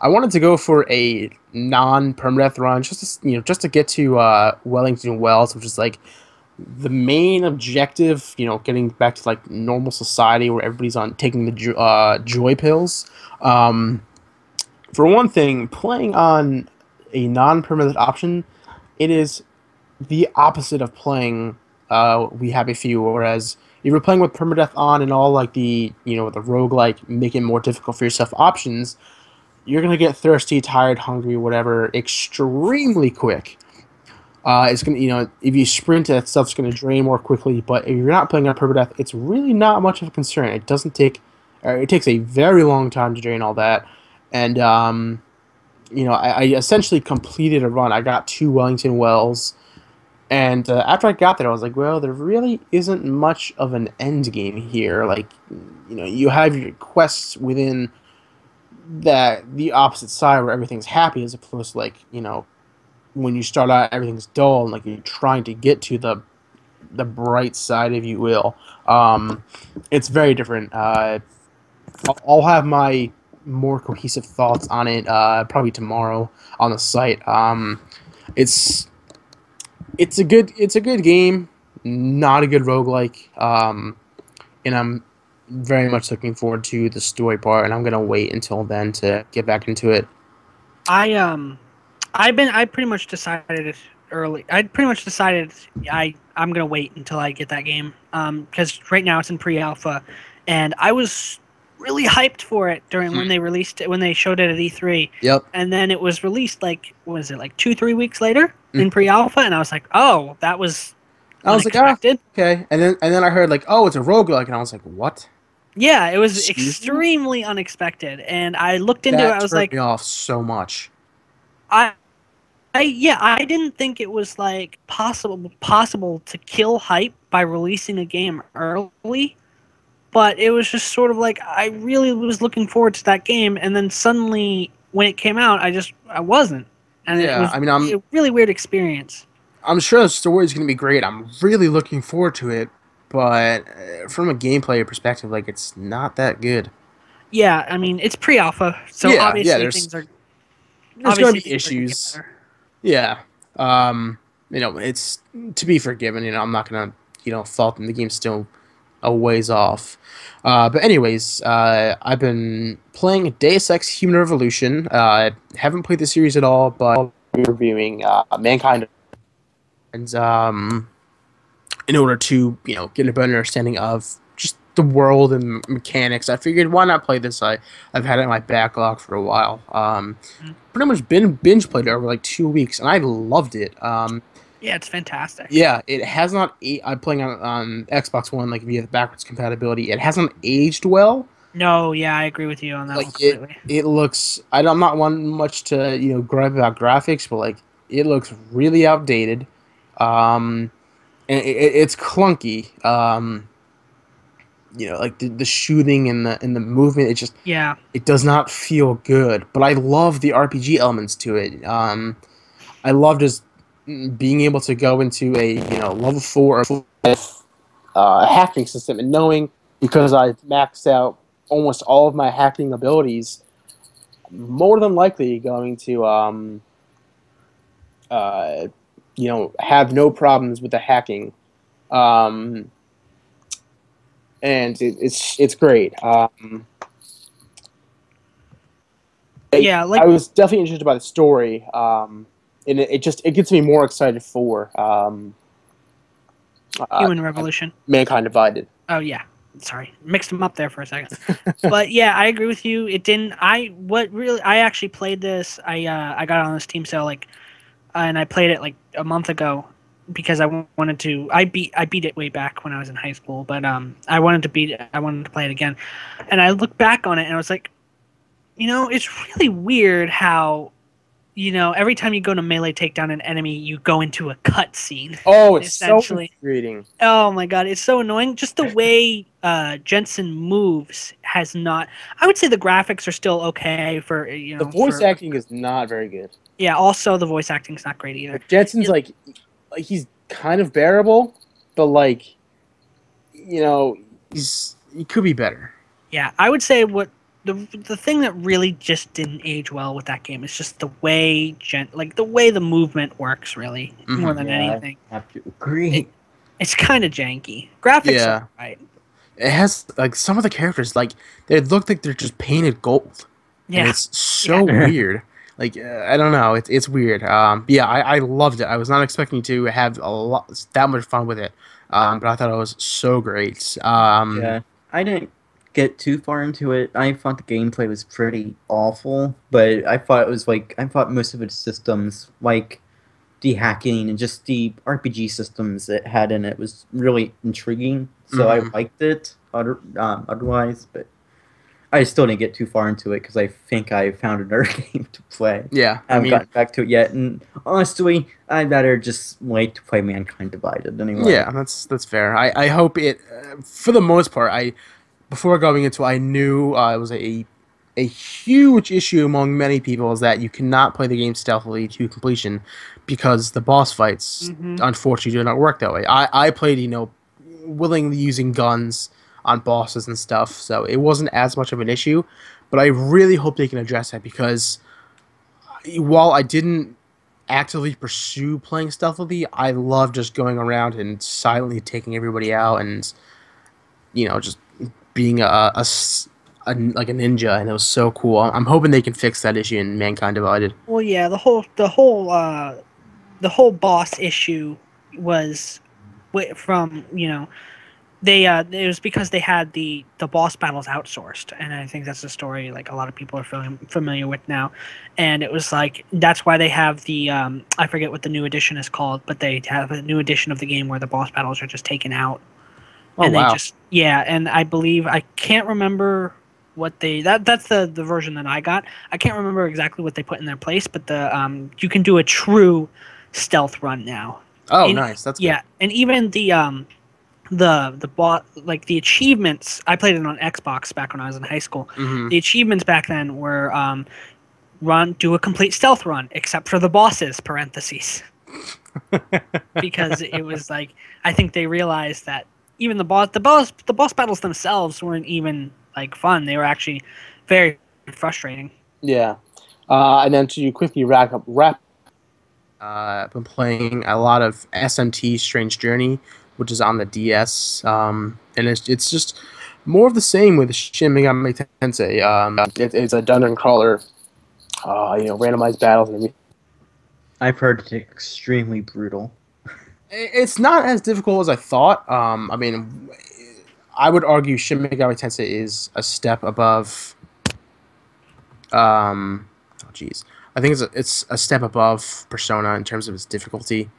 I wanted to go for a non-permadeath run, just to get to Wellington Wells, which is like the main objective. Getting back to like normal society where everybody's on taking the joy pills. Um, for one thing, playing on a non-permadeath option, it is the opposite of playing We Have a Few. Whereas if you're playing with permadeath on and all like the roguelike make it more difficult for yourself options, you're gonna get thirsty, tired, hungry, whatever, extremely quick. It's gonna if you sprint, that stuff's gonna drain more quickly. But if you're not playing on permadeath, it's really not much of a concern. It doesn't take, it takes a very long time to drain all that, and I essentially completed a run. I got 2 Wellington Wells. And after I got there, I was like, well, there really isn't much of an end game here. Like, you have your quests within the opposite side where everything's happy, as opposed to like, when you start out, everything's dull, and like you're trying to get to the bright side, if you will. It's very different. I'll have my more cohesive thoughts on it probably tomorrow on the site. It's it's a good game, not a good roguelike. And I'm very much looking forward to the story part, and I'm gonna wait until then to get back into it. I I pretty much decided it early. I pretty much decided I'm gonna wait until I get that game. Because right now it's in pre-alpha, and I was really hyped for it during when they released it when they showed it at E3, Yep. and then it was released like what was it like 2-3 weeks later Mm. in pre-alpha, and I was like, oh, that was I was like, ah, unexpected. okay. And then I heard like, oh, it's a roguelike, and I was like, what? Yeah, it was Excuse me? extremely unexpected, and I looked into it. That I was turned me like, off so much. I I didn't think it was like possible to kill hype by releasing a game early, but it was just sort of like I really was looking forward to that game, and then suddenly when it came out, I wasn't, and it Yeah, was I mean, I'm a really weird experience. I'm sure the story is gonna be great. I'm really looking forward to it, but from a gameplay perspective, like it's not that good. Yeah, I mean it's pre-alpha, so Yeah, there's gonna obviously be things are gonna get issues. better. Yeah. It's to be forgiven. I'm not gonna, fault them. The game's still a ways off. But anyways, I've been playing Deus Ex: Human Revolution. I haven't played the series at all, but I'll be reviewing Mankind, and in order to, get a better understanding of just the world and mechanics, I figured why not play this. I've had it in my backlog for a while. Pretty much been binge played it over like 2 weeks, and I loved it. Yeah, it's fantastic. Yeah, it has not. I'm playing on Xbox One, like via the backwards compatibility. It hasn't aged well. No, yeah, I agree with you on that one Like it, completely. it looks. I'm not one much to gripe about graphics, but like it looks really outdated. Um, and it's clunky. Like the shooting and the movement. Yeah, It does not feel good. But I love the RPG elements to it. I love just being able to go into a level 4 or 5 hacking system and knowing, because I've maxed out almost all of my hacking abilities, more than likely going to uh, have no problems with the hacking, um, and it's great. yeah, I like was definitely interested by the story, and it gets me more excited for uh, Human Revolution. Mankind Divided. Oh yeah, sorry, mixed them up there for a second. But yeah, I agree with you. It didn't. I actually played this. I got it on this Steam sale and I played it like a month ago because wanted to. I beat it way back when I was in high school, but I wanted to beat it. I wanted to play it again, and I looked back on it and I was like, it's really weird how every time you go to melee take down an enemy, you go into a cutscene. Oh, it's so Essentially. infuriating. Oh my god, it's so annoying. Just the way Jensen moves has not. I would say the graphics are still okay for The voice for acting is not very good. yeah. Also, the voice acting's not great either. Like Jensen's It- like he's kind of bearable, but like he could be better. yeah, I would say what the thing that really just didn't age well with that game is just the way the way the movement works really more than Yeah, anything. I have to agree. It, it's kind of janky. Graphics Yeah, are right. it has like some of the characters like they look like they're just painted gold, and Yeah, it's so yeah. weird. Like I don't know, it's weird. But yeah, I loved it. I was not expecting to have that much fun with it, but I thought it was so great. Yeah, I didn't get too far into it. I thought the gameplay was pretty awful, but I thought most of its systems, like the hacking and just the RPG systems it had in it, was really intriguing. So I Mhm. liked it. Otherwise, but I still didn't get too far into it because I think I found another game to play. Yeah, I I haven't mean, gotten back to it yet, and honestly, I'd rather just wait to play Mankind Divided anyway. yeah, that's fair. I hope it, for the most part. I Before going into, I knew it was a huge issue among many people is that you cannot play the game stealthily to completion because the boss fights Hmm. unfortunately do not work that way. I played willingly using guns on bosses and stuff, so it wasn't as much of an issue. But I really hope they can address that because while I didn't actively pursue playing stealthily, I love just going around and silently taking everybody out and just being like a ninja, and it was so cool. I'm hoping they can fix that issue in Mankind Divided. Well, yeah, the whole boss issue was from they it was because they had the boss battles outsourced, and I think that's a story like a lot of people are familiar with now. And it was like that's why they have the I forget what the new edition is called, but they have a new edition of the game where the boss battles are just taken out, Oh and they wow. just yeah. And I believe I can't remember what that's the version that I got. I can't remember exactly what they put in their place, but the you can do a true stealth run now. Oh And nice, that's good. yeah, and even the bot like the achievements. I played it on Xbox back when I was in high school. Hmm. The achievements back then were do a complete stealth run except for the bosses parentheses, because it was like I think they realized that even the boss battles themselves weren't even like fun. They were actually very frustrating. Yeah. And then to quickly wrap. I've been playing a lot of SMT Strange Journey, which is on the DS, and it's just more of the same with Shin Megami Tensei. It's a dungeon crawler, randomized battles and everything. I've heard it's extremely brutal. It's not as difficult as I thought. I mean, I would argue Shin Megami Tensei is a step above. Oh, jeez. I think it's a step above Persona in terms of its difficulty.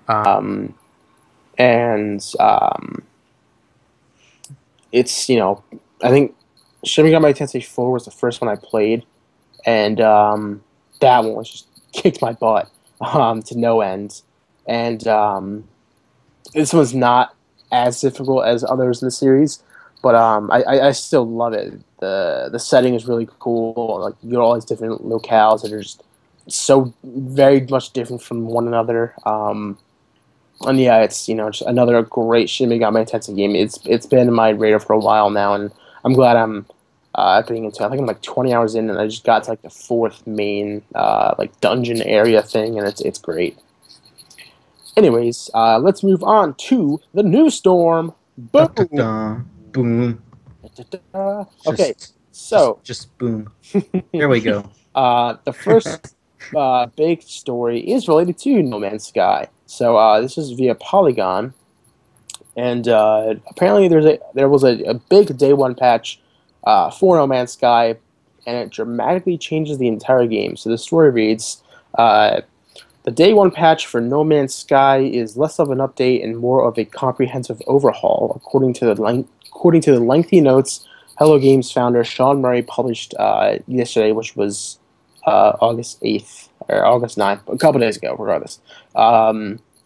And it's, I think Shin Megami Tensei 4 was the first one I played, and that one was just kicked my butt to no end. And this one's not as difficult as others in the series, but I still love it. The setting is really cool. Like, you got all these different locales that are just so very much different from one another. And yeah, it's just another great Shin Megami Tensei game. It's been in my radar for a while now, and I'm glad I'm getting into it. I think I'm like 20 hours in, and I just got to like the fourth main like dungeon area thing, and it's great. Anyways, let's move on to the news storm. Da, Boom. da, da, boom. Okay, Just, so just boom. There we go. the first big story is related to No Man's Sky. So this is via Polygon, and apparently there was a big day one patch for No Man's Sky, and it dramatically changes the entire game. So the story reads. The day one patch for No Man's Sky is less of an update and more of a comprehensive overhaul, according to the lengthy notes Hello Games founder Sean Murray published yesterday, which was August 8th or August 9th, a couple days ago, regardless.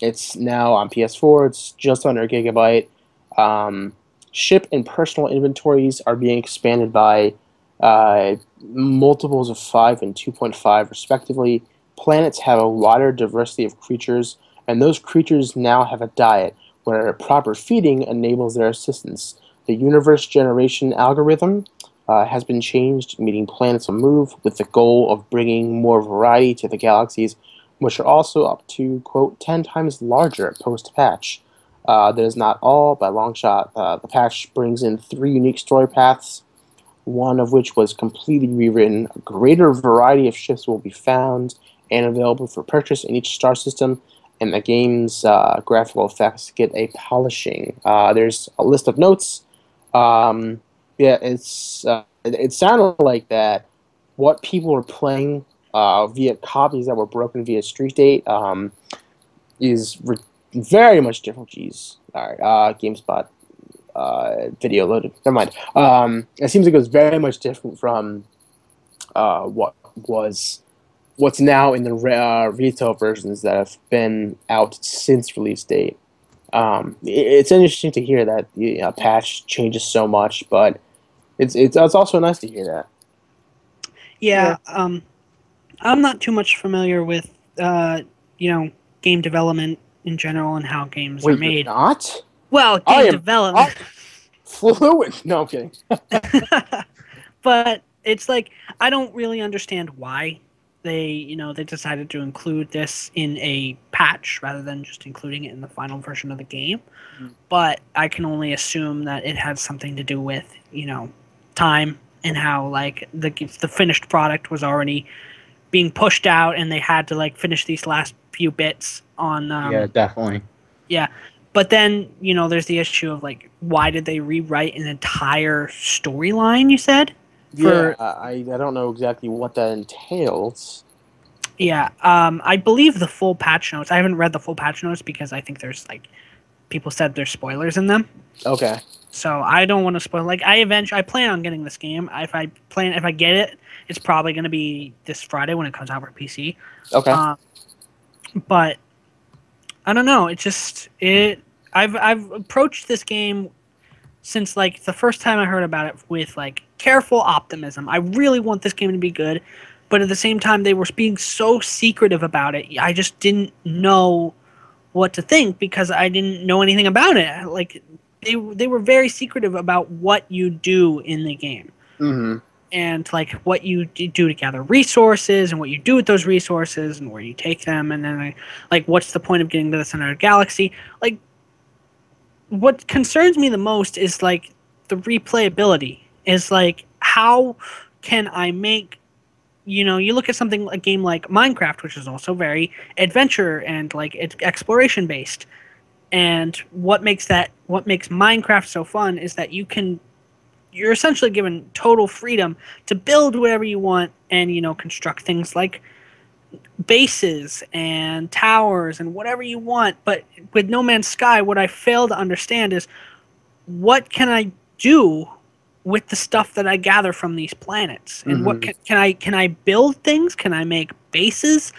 It's now on PS4. It's just under a gigabyte. Ship and personal inventories are being expanded by multiples of 5 and 2.5, respectively. Planets have a wider diversity of creatures, and those creatures now have a diet where proper feeding enables their assistance. The universe generation algorithm has been changed, meaning planets will move with the goal of bringing more variety to the galaxies, which are also up to, quote, 10 times larger post-patch. That is not all, by a long shot. The patch brings in 3 unique story paths, one of which was completely rewritten. A greater variety of ships will be found and available for purchase in each star system, and the game's graphical effects get a polishing. There's a list of notes. Yeah, it sounded like that what people are playing via copies that were broken via Street Date is very much different. Jeez, all right, GameSpot video loaded. Never mind. It seems like it was very much different from what's now in the retail versions that have been out since release date. It's interesting to hear that the patch changes so much, but it's also nice to hear that. Yeah, I'm not too much familiar with game development in general and how games are Wait, you're made. not? Well, I game am development. fluent. No, I'm kidding. But it's like I don't really understand why they decided to include this in a patch rather than just including it in the final version of the game. But I can only assume that it had something to do with time and how like the finished product was already being pushed out and they had to like finish these last few bits on Yeah, definitely. yeah. But then, there's the issue of like why did they rewrite an entire storyline, you said? Yeah, I don't know exactly what that entails. Yeah, I believe the full patch notes. I haven't read the full patch notes because I think there's like people said there's spoilers in them. Okay. So I don't want to spoil. Like I plan on getting this game. If I get it, it's probably going to be this Friday when it comes out for PC. Okay. But I don't know. I've approached this game since like the first time I heard about it with like careful optimism. I really want this game to be good, but at the same time they were being so secretive about it. I just didn't know what to think because I didn't know anything about it. Like they were very secretive about what you do in the game. Mm-hmm. And like what you do to gather resources and what you do with those resources and where you take them, and then like what's the point of getting to the center of the galaxy. Like what concerns me the most is like the replayability. Is like how can I make you look at a game like Minecraft, which is also very adventure and like it's exploration based. And what makes Minecraft so fun is that you're essentially given total freedom to build whatever you want and construct things like bases and towers and whatever you want. But with No Man's Sky, what I fail to understand is what can I do with the stuff that I gather from these planets, and what can I build things? Can I make bases?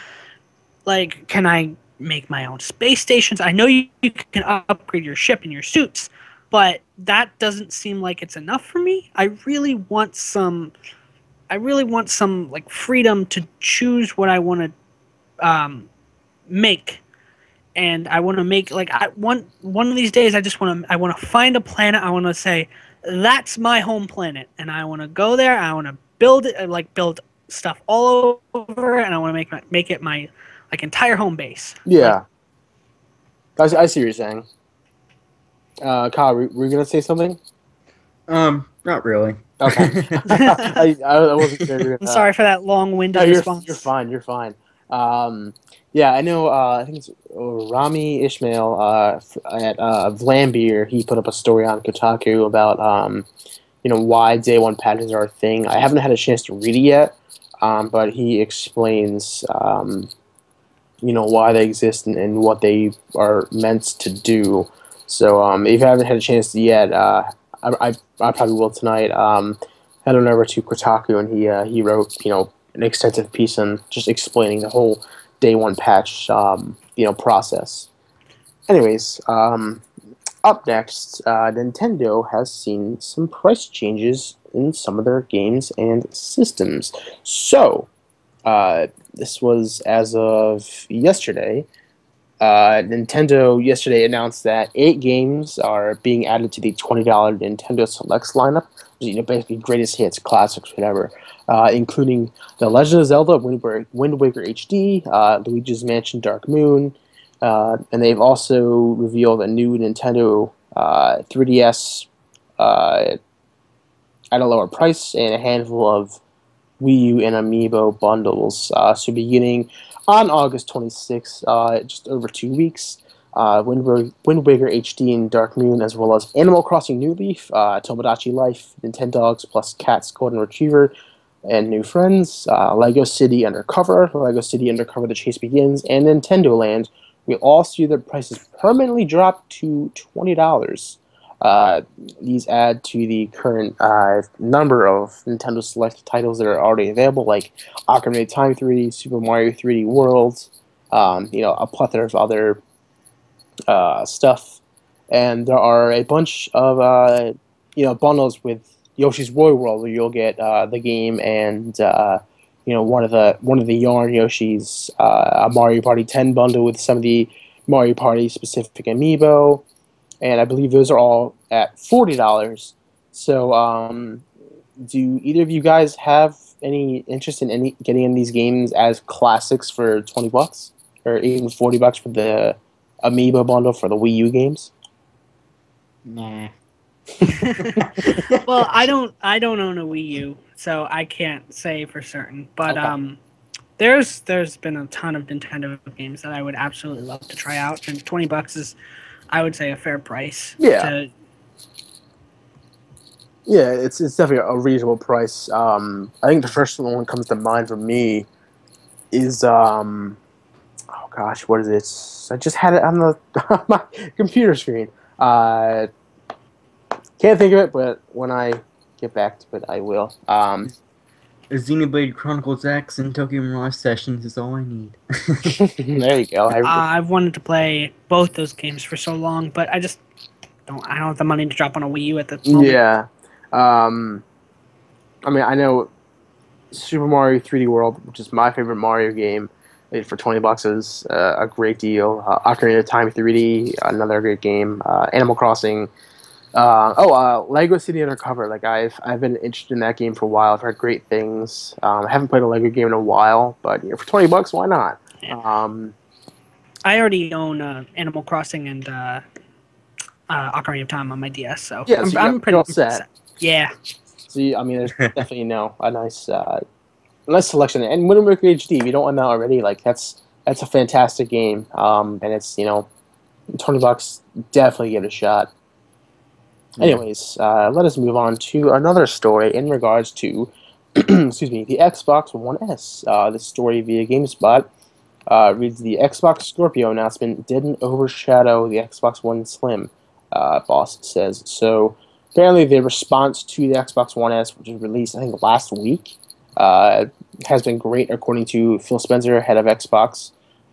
Like, can I make my own space stations? I know you can upgrade your ship and your suits, but that doesn't seem like it's enough for me. I really want some. I really want some like freedom to choose what I want to make, and I want to make like I one of these days. I want to find a planet. I want to say that's my home planet, and I want to go there. I want to build it, like build stuff all over, and I want to make it my like entire home base. Yeah, I see what you're saying. Kyle, were you gonna say something? Not really. Okay. I wasn't sure. I'm sorry for that long-winded No, response. you're fine. You're fine. Yeah, I know. I think it's Rami Ishmael at Vlambeer. He put up a story on Kotaku about why day one patches are a thing. I haven't had a chance to read it yet, but he explains why they exist and what they are meant to do. So if you haven't had a chance yet, I probably will tonight. Head on over to Kotaku, and he wrote an extensive piece on just explaining the whole day one patch process. Anyways, up next, Nintendo has seen some price changes in some of their games and systems. So this was as of yesterday. Nintendo yesterday announced that 8 games are being added to the $20 Nintendo Selects lineup. Basically greatest hits, classics, whatever, including The Legend of Zelda Wind Waker HD, Luigi's Mansion Dark Moon, and they've also revealed a new Nintendo 3DS at a lower price and a handful of Wii U and Amiibo bundles. So beginning on August 26th, just over 2 weeks, Wind Waker HD and Dark Moon, as well as Animal Crossing New Leaf, Tomodachi Life, Nintendogs plus Cats Golden Retriever, and New Friends, Lego City Undercover, The Chase Begins, and Nintendo Land will all see their prices permanently drop to $20. These add to the current number of Nintendo Select titles that are already available, like Ocarina of Time 3D, Super Mario 3D World, a plethora of other stuff. And there are a bunch of bundles with Yoshi's Woolly World, where you'll get the game and one of the Yarn Yoshis, a Mario Party 10 bundle with some of the Mario Party specific amiibo. And I believe those are all at $40. So, do either of you guys have any interest in getting in these games as classics for $20, or even $40 for the Amiibo bundle for the Wii U games? Nah. Well, I don't own a Wii U, so I can't say for certain. But Okay. there's been a ton of Nintendo games that I would absolutely love to try out, and $20 is, I would say, a fair price. Yeah. Yeah, it's definitely a reasonable price. I think the first one that comes to mind for me is oh gosh, what is it? I just had it on the on my computer screen. Can't think of it, but when I get back to it, I will. Xenoblade Chronicles X and Tokyo Mirage Sessions is all I need. There you go. I've wanted to play both those games for so long, but I just don't have the money to drop on a Wii U at the moment. Yeah. I mean, I know Super Mario 3D World, which is my favorite Mario game, for $20 is a great deal. Ocarina of Time 3D, another great game. Animal Crossing. Lego City Undercover. Like I've been interested in that game for a while. I've heard great things. I haven't played a Lego game in a while, but for $20, why not? Yeah. I already own Animal Crossing and Ocarina of Time on my DS, so Yeah, I'm pretty all set. Yeah. So there's definitely a nice selection. And Wind Waker HD, if you don't own that already, like that's a fantastic game. And it's $20, definitely give it a shot. Anyways, let us move on to another story in regards to excuse me, the Xbox One S. This story via GameSpot reads the Xbox Scorpio announcement didn't overshadow the Xbox One Slim. Boss says so. Apparently, the response to the Xbox One S, which was released I think last week, has been great according to Phil Spencer, head of Xbox.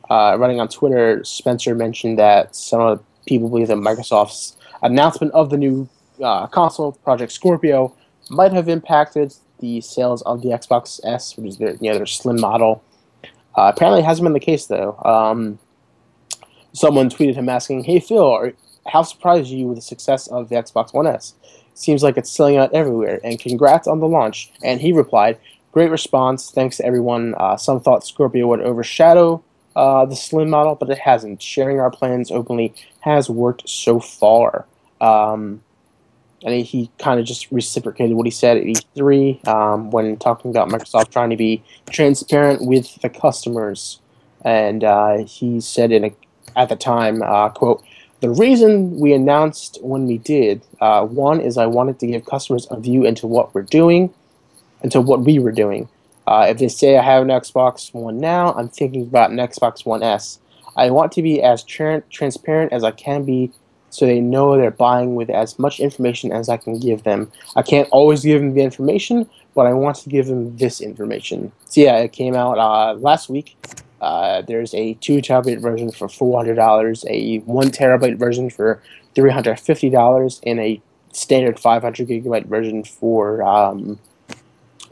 Running on Twitter, Spencer mentioned that some of the people believe that Microsoft's announcement of the new console, Project Scorpio, might have impacted the sales of the Xbox S, which is their slim model. Apparently, it hasn't been the case though. Someone tweeted him asking, "Hey Phil, how surprised are you with the success of the Xbox One S? Seems like it's selling out everywhere, and congrats on the launch." And he replied, "Great response. Thanks to everyone. Some thought Scorpio would overshadow the slim model, but it hasn't. Sharing our plans openly has worked so far." And he kind of just reciprocated what he said at E3 when talking about Microsoft trying to be transparent with the customers. And he said at the time, quote, "The reason we announced when we did, one is I wanted to give customers a view into what we're doing, into what we were doing. If they say I have an Xbox One now, I'm thinking about an Xbox One S. I want to be as transparent as I can be so they know they're buying with as much information as I can give them. I can't always give them the information, but I want to give them this information." So yeah, it came out last week. There's a 2 terabyte version for $400, a 1 terabyte version for $350, and a standard 500 gigabyte version for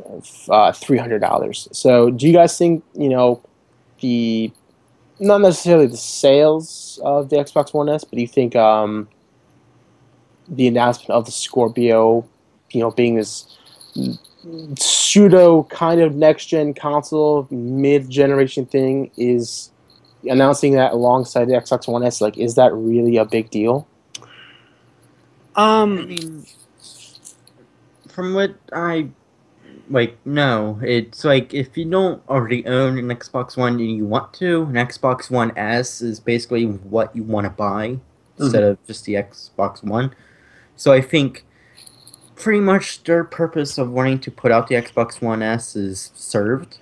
$300. So, do you guys think the not necessarily the sales of the Xbox One S, but do you think the announcement of the Scorpio, being this pseudo kind of next gen console, mid generation thing, is announcing that alongside the Xbox One S? Like, is that really a big deal? I mean, from what I no. It's like if you don't already own an Xbox One and you want to, an Xbox One S is basically what you want to buy instead of just the Xbox One. So I think pretty much their purpose of wanting to put out the Xbox One S is served.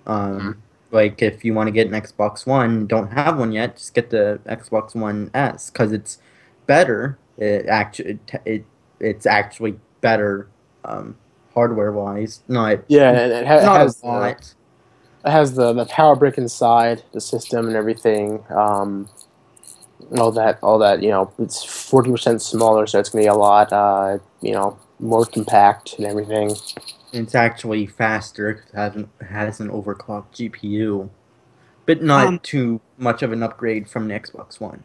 Like if you want to get an Xbox One, don't have one yet, just get the Xbox One S because it's better. It's actually better. Hardware wise, Yeah, and it not a has lot. it has the power brick inside the system and everything. All that. It's 40% smaller, so it's gonna be a lot. More compact and everything. It's actually faster. It has an overclocked GPU, but Um, not too much of an upgrade from the Xbox One.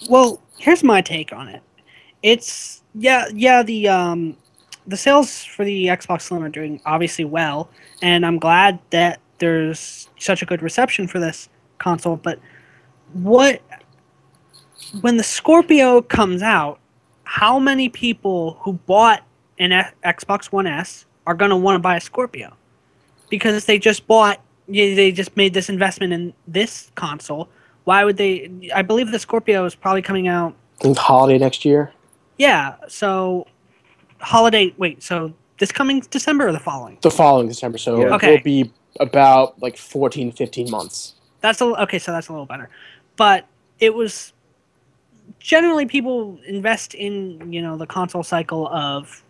well, here's my take on it. It's yeah, the sales for the Xbox Slim are doing obviously well, and I'm glad that there's such a good reception for this console. But what when the Scorpio comes out, how many people who bought an Xbox One S are going to want to buy a Scorpio? Because they just made this investment in this console. Why would they? I believe the Scorpio is probably coming out. I think holiday next year. Yeah, so holiday. Wait, so this coming December or the following? The following December, so Yeah. it will Okay, be about like 14, 15 months. okay. So that's a little better, but it was generally people invest in the console cycle of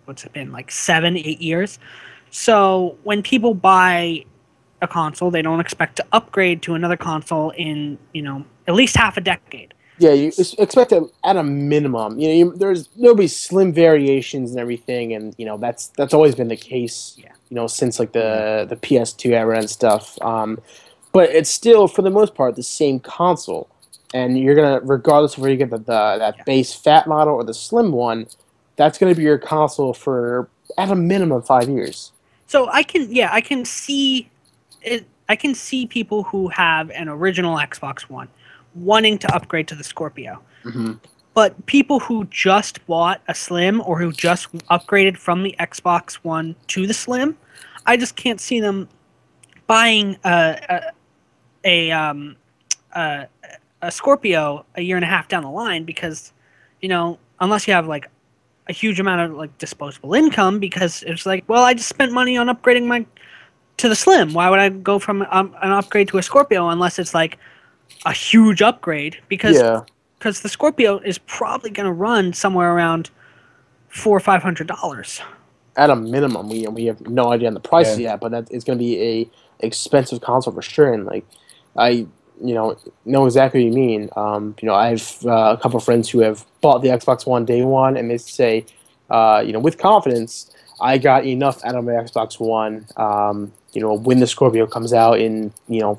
what's it been like 7-8 years. So when people buy a console, they don't expect to upgrade to another console in at least half a decade. Yeah, you expect it at a minimum. There'll be slim variations and everything, and that's always been the case. Yeah. Since like the PS2 era and stuff. But it's still for the most part the same console, and you're gonna, regardless of where you get that base fat model or the slim one, that's gonna be your console for at a minimum 5 years. So I can see it. I can see people who have an original Xbox One wanting to upgrade to the Scorpio. Mm-hmm. But people who just bought a Slim or who just upgraded from the Xbox One to the Slim, I just can't see them buying a Scorpio a year and a half down the line because, unless you have like a huge amount of like disposable income because it's like, well, I just spent money on upgrading my to the Slim. Why would I go from an upgrade to a Scorpio unless it's like a huge upgrade? Because Yeah, the Scorpio is probably going to run somewhere around $400 or $500. at a minimum, we have no idea on the price Yeah. yet, but that it's going to be a expensive console for sure. And like, I know exactly what you mean. I have a couple of friends who have bought the Xbox One day one, and they say, with confidence, I got enough out of my Xbox One. When the Scorpio comes out in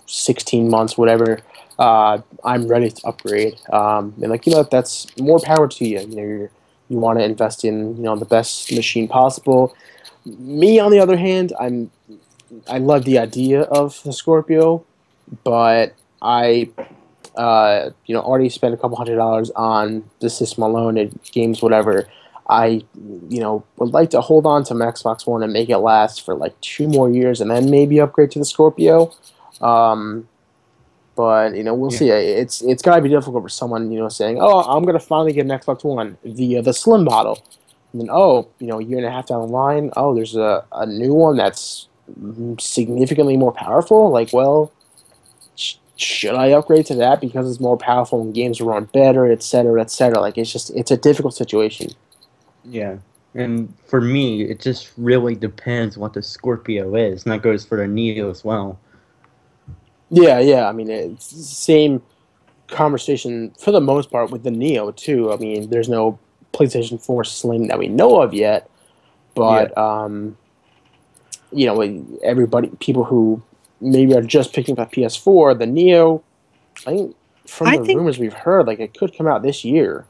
16 months, whatever, I'm ready to upgrade. And like that's more power to you. You want to invest in the best machine possible. Me, on the other hand, I love the idea of the Scorpio, but I already spent a couple $100 on the system alone and games, whatever. I would like to hold on to my Xbox One and make it last for like 2 more years, and then maybe upgrade to the Scorpio. But we'll see. It's gotta be difficult for someone saying, "Oh, I'm gonna finally get an Xbox One via the Slim model," and then a year and a half down the line, oh, there's a new one that's significantly more powerful. Like, well, should I upgrade to that because it's more powerful and games run better, et cetera, et cetera? Like, it's a difficult situation. Yeah. And for me, it just really depends what the Scorpio is, and that goes for the Neo as well. Yeah, yeah. I mean, it's the same conversation for the most part with the Neo too. I mean, there's no PlayStation 4 Slim that we know of yet, but people who maybe are just picking up a PS4, the Neo, I think from the rumors we've heard, like it could come out this year.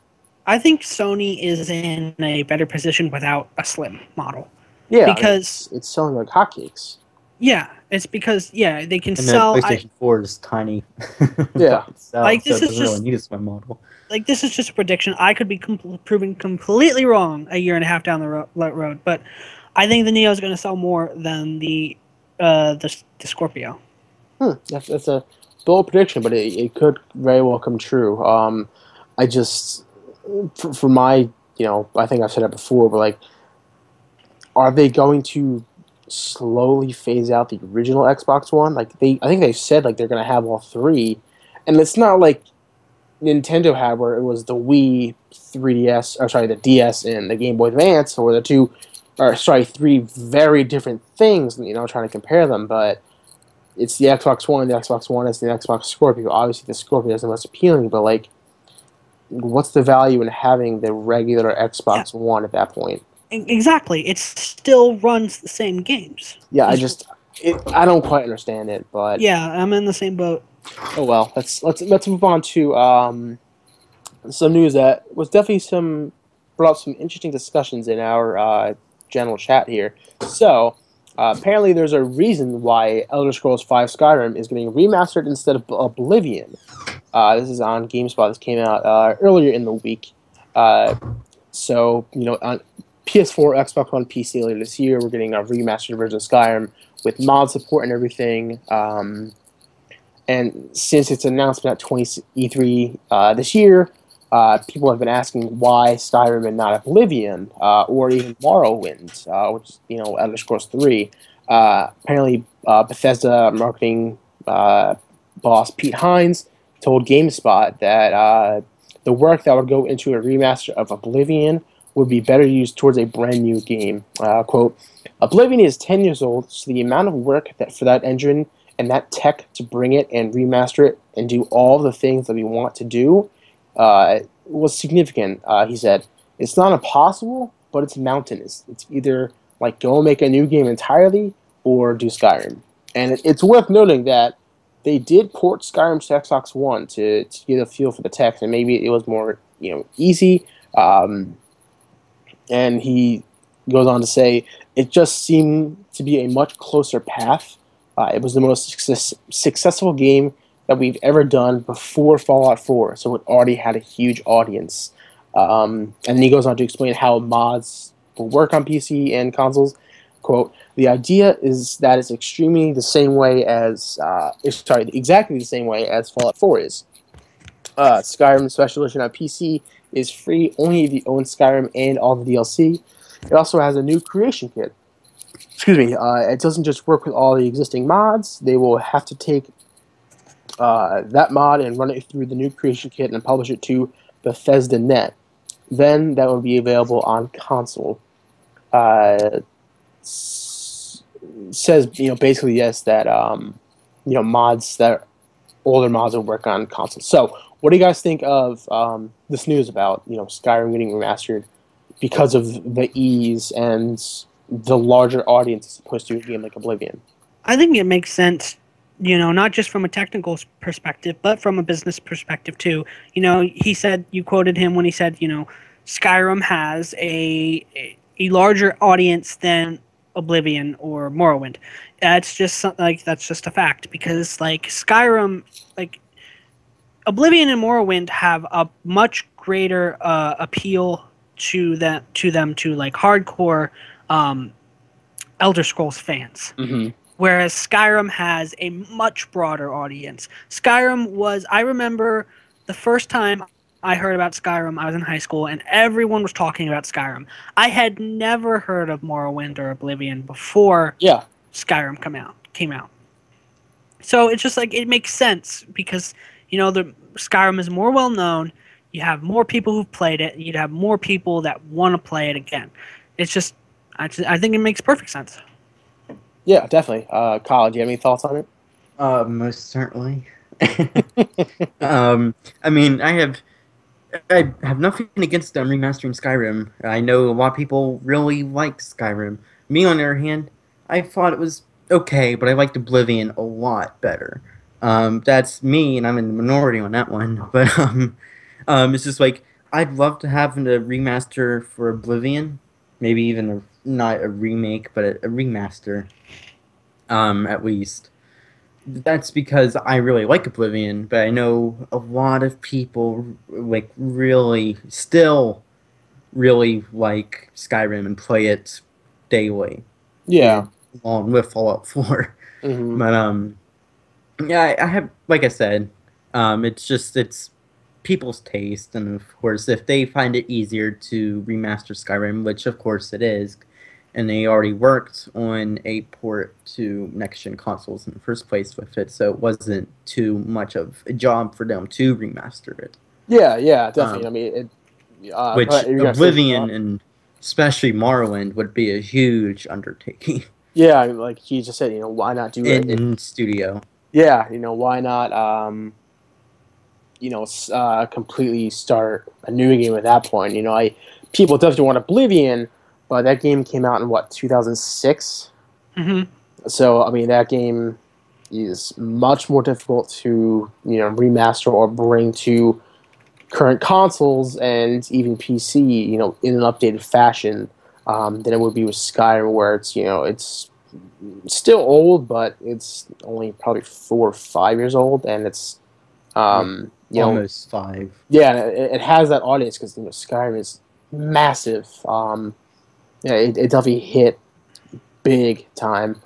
I think Sony is in a better position without a Slim model. Yeah, because it's selling like hotcakes. Yeah, it's because they can and sell. And PlayStation 4 is tiny. Yeah, itself, like so this it is doesn't just really need a Slim model. Like this is just a prediction. I could be proven completely wrong a year and a half down the road, but I think the Neo is going to sell more than the Scorpio. That's a bold prediction, but it could very well come true. I just, for my, I think I've said it before, but like, are they going to slowly phase out the original Xbox One? Like I think they said like they're going to have all three, and it's not like Nintendo had where it was the Wii, 3DS, or sorry, the DS and the Game Boy Advance, or three very different things. Trying to compare them, but it's the Xbox One. The Xbox One is the Xbox Scorpio. Obviously, the Scorpio is the most appealing, but like, what's the value in having the regular Xbox One at that point? Exactly, it still runs the same games. Yeah, I don't quite understand it, but yeah, I'm in the same boat. Oh well, let's move on to some news that was definitely brought up some interesting discussions in our general chat here. So apparently, there's a reason why Elder Scrolls V Skyrim is getting remastered instead of Oblivion. This is on GameSpot. This came out earlier in the week. So on PS4, Xbox One, PC later this year, we're getting a remastered version of Skyrim with mod support and everything. And since its announcement at E3 this year, people have been asking why Skyrim and not Oblivion or even Morrowind, which is Elder Scrolls 3. Apparently, Bethesda marketing boss Pete Hines told GameSpot that the work that would go into a remaster of Oblivion would be better used towards a brand new game. Quote, Oblivion is 10 years old, so the amount of work for that engine and that tech to bring it and remaster it and do all the things that we want to do was significant, he said. It's not impossible, but it's mountainous. It's either like go and make a new game entirely or do Skyrim. And it's worth noting that they did port Skyrim to Xbox One to get a feel for the tech, and maybe it was more easy. And he goes on to say it just seemed to be a much closer path. It was the most successful game that we've ever done before Fallout 4, so it already had a huge audience. And then he goes on to explain how mods will work on PC and consoles. Quote, the idea is that it's exactly the same way as Fallout 4 is. Skyrim Special Edition on PC is free only if you own Skyrim and all the DLC. It also has a new creation kit. Excuse me. It doesn't just work with all the existing mods. They will have to take that mod and run it through the new creation kit and publish it to Bethesda Net. Then that will be available on console. Uh, Says basically yes that mods that older mods will work on consoles. So what do you guys think of this news about Skyrim getting remastered because of the ease and the larger audience as opposed to a game like Oblivion? I think it makes sense, not just from a technical perspective, but from a business perspective too. He said, you quoted him when he said, Skyrim has a larger audience than Oblivion or Morrowind. That's just that's just a fact, because like Skyrim, like Oblivion and Morrowind have a much greater appeal to them to like hardcore Elder Scrolls fans. Mm-hmm. Whereas Skyrim has a much broader audience. I remember the first time I heard about Skyrim, I was in high school, and everyone was talking about Skyrim. I had never heard of Morrowind or Oblivion before Skyrim came out. So it's just like, it makes sense because, the Skyrim is more well known. You have more people who've played it. You'd have more people that want to play it again. It's just, I think it makes perfect sense. Yeah, definitely. Kyle, do you have any thoughts on it? Most certainly. I mean, I have nothing against them remastering Skyrim. I know a lot of people really like Skyrim. Me, on the other hand, I thought it was okay, but I liked Oblivion a lot better. That's me, and I'm in the minority on that one. But it's just like, I'd love to have a remaster for Oblivion, maybe even not a remake, but a remaster. At least. That's because I really like Oblivion, but I know a lot of people like still really like Skyrim and play it daily. Yeah. Along with Fallout 4. Mm-hmm. But yeah, I have, like I said, it's people's taste, and of course, if they find it easier to remaster Skyrim, which of course it is, and they already worked on a port to next-gen consoles in the first place with it, so it wasn't too much of a job for them to remaster it. Yeah, definitely. I mean, which Oblivion and especially Morrowind would be a huge undertaking. Yeah, like he just said, why not do it in studio? Yeah, why not, completely start a new game at that point? People definitely want Oblivion, but that game came out in 2006. Mm-hmm. So I mean, that game is much more difficult to remaster or bring to current consoles and even PC, in an updated fashion than it would be with Skyrim, where it's still old, but it's only probably 4 or 5 years old, and it's almost 5. Yeah, it has that audience because Skyrim is massive. It definitely hit big time.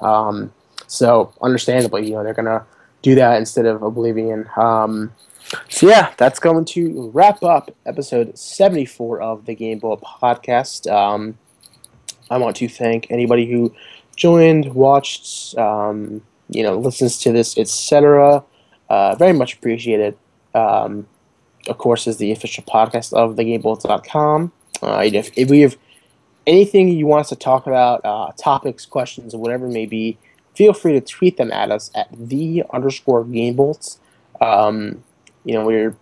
So understandably, they're gonna do that instead of Oblivion. So yeah, that's going to wrap up episode 74 of the Game Boy Podcast. I want to thank anybody who joined, watched, listens to this, etc. Very much appreciated. Of course, is the official podcast of thegamebolt.com. If we have anything you want us to talk about, topics, questions, or whatever it may be, feel free to tweet them at us at _GameBolts. We're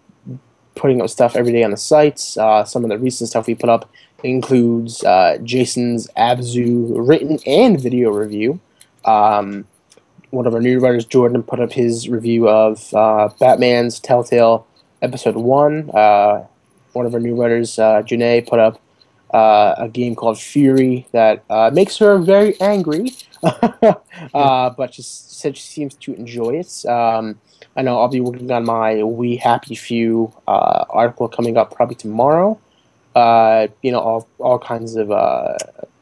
putting up stuff every day on the sites. Some of the recent stuff we put up includes Jason's Abzu written and video review. One of our new writers, Jordan, put up his review of Batman's Telltale Episode 1. One of our new writers, Janae, put up a game called Fury that makes her very angry, but she said she seems to enjoy it. I know I'll be working on my We Happy Few article coming up probably tomorrow. All kinds of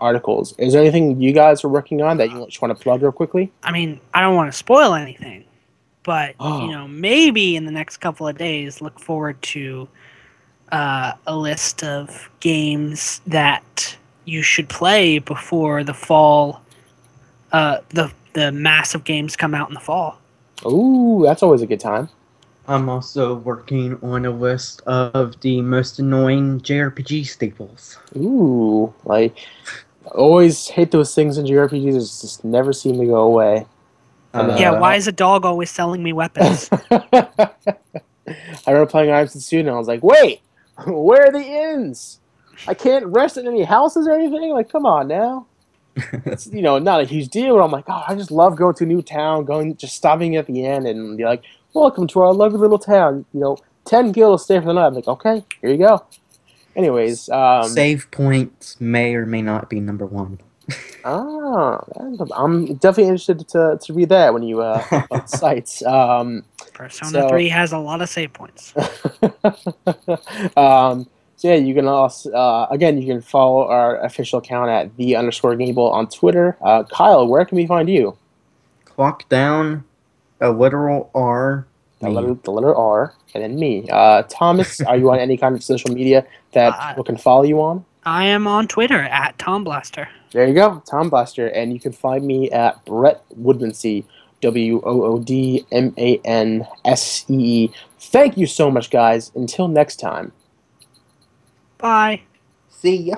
articles. Is there anything you guys are working on that you just want to plug real quickly? I mean, I don't want to spoil anything, but maybe in the next couple of days, look forward to a list of games that you should play before the fall. The massive games come out in the fall. Ooh, that's always a good time. I'm also working on a list of the most annoying JRPG staples. Ooh, like always hate those things in JRPGs. That just never seem to go away. And Yeah, why is a dog always selling me weapons? I remember playing Iron Setsuna and I was like, wait, where are the inns? I can't rest in any houses or anything? Like, come on now. It's, not a huge deal, but I'm like, oh, I just love going to a new town, just stopping at the end and be like, welcome to our lovely little town. 10 gil to stay for the night. I'm like, okay, here you go. Anyways, Save points may or may not be number one. I'm definitely interested to read that when you on sites. Persona 3 has a lot of save points. So yeah, you can also again you can follow our official account at _Gameball on Twitter. Kyle, where can we find you? Clock down a literal R. The Me. letter R, and then me. Thomas, are you on any kind of social media that people can follow you on? I am on Twitter at Tom Blaster. There you go, Tom Blaster, and you can find me at Brett Woodmansee, WOODMANSEE. Thank you so much, guys. Until next time. Bye. See ya.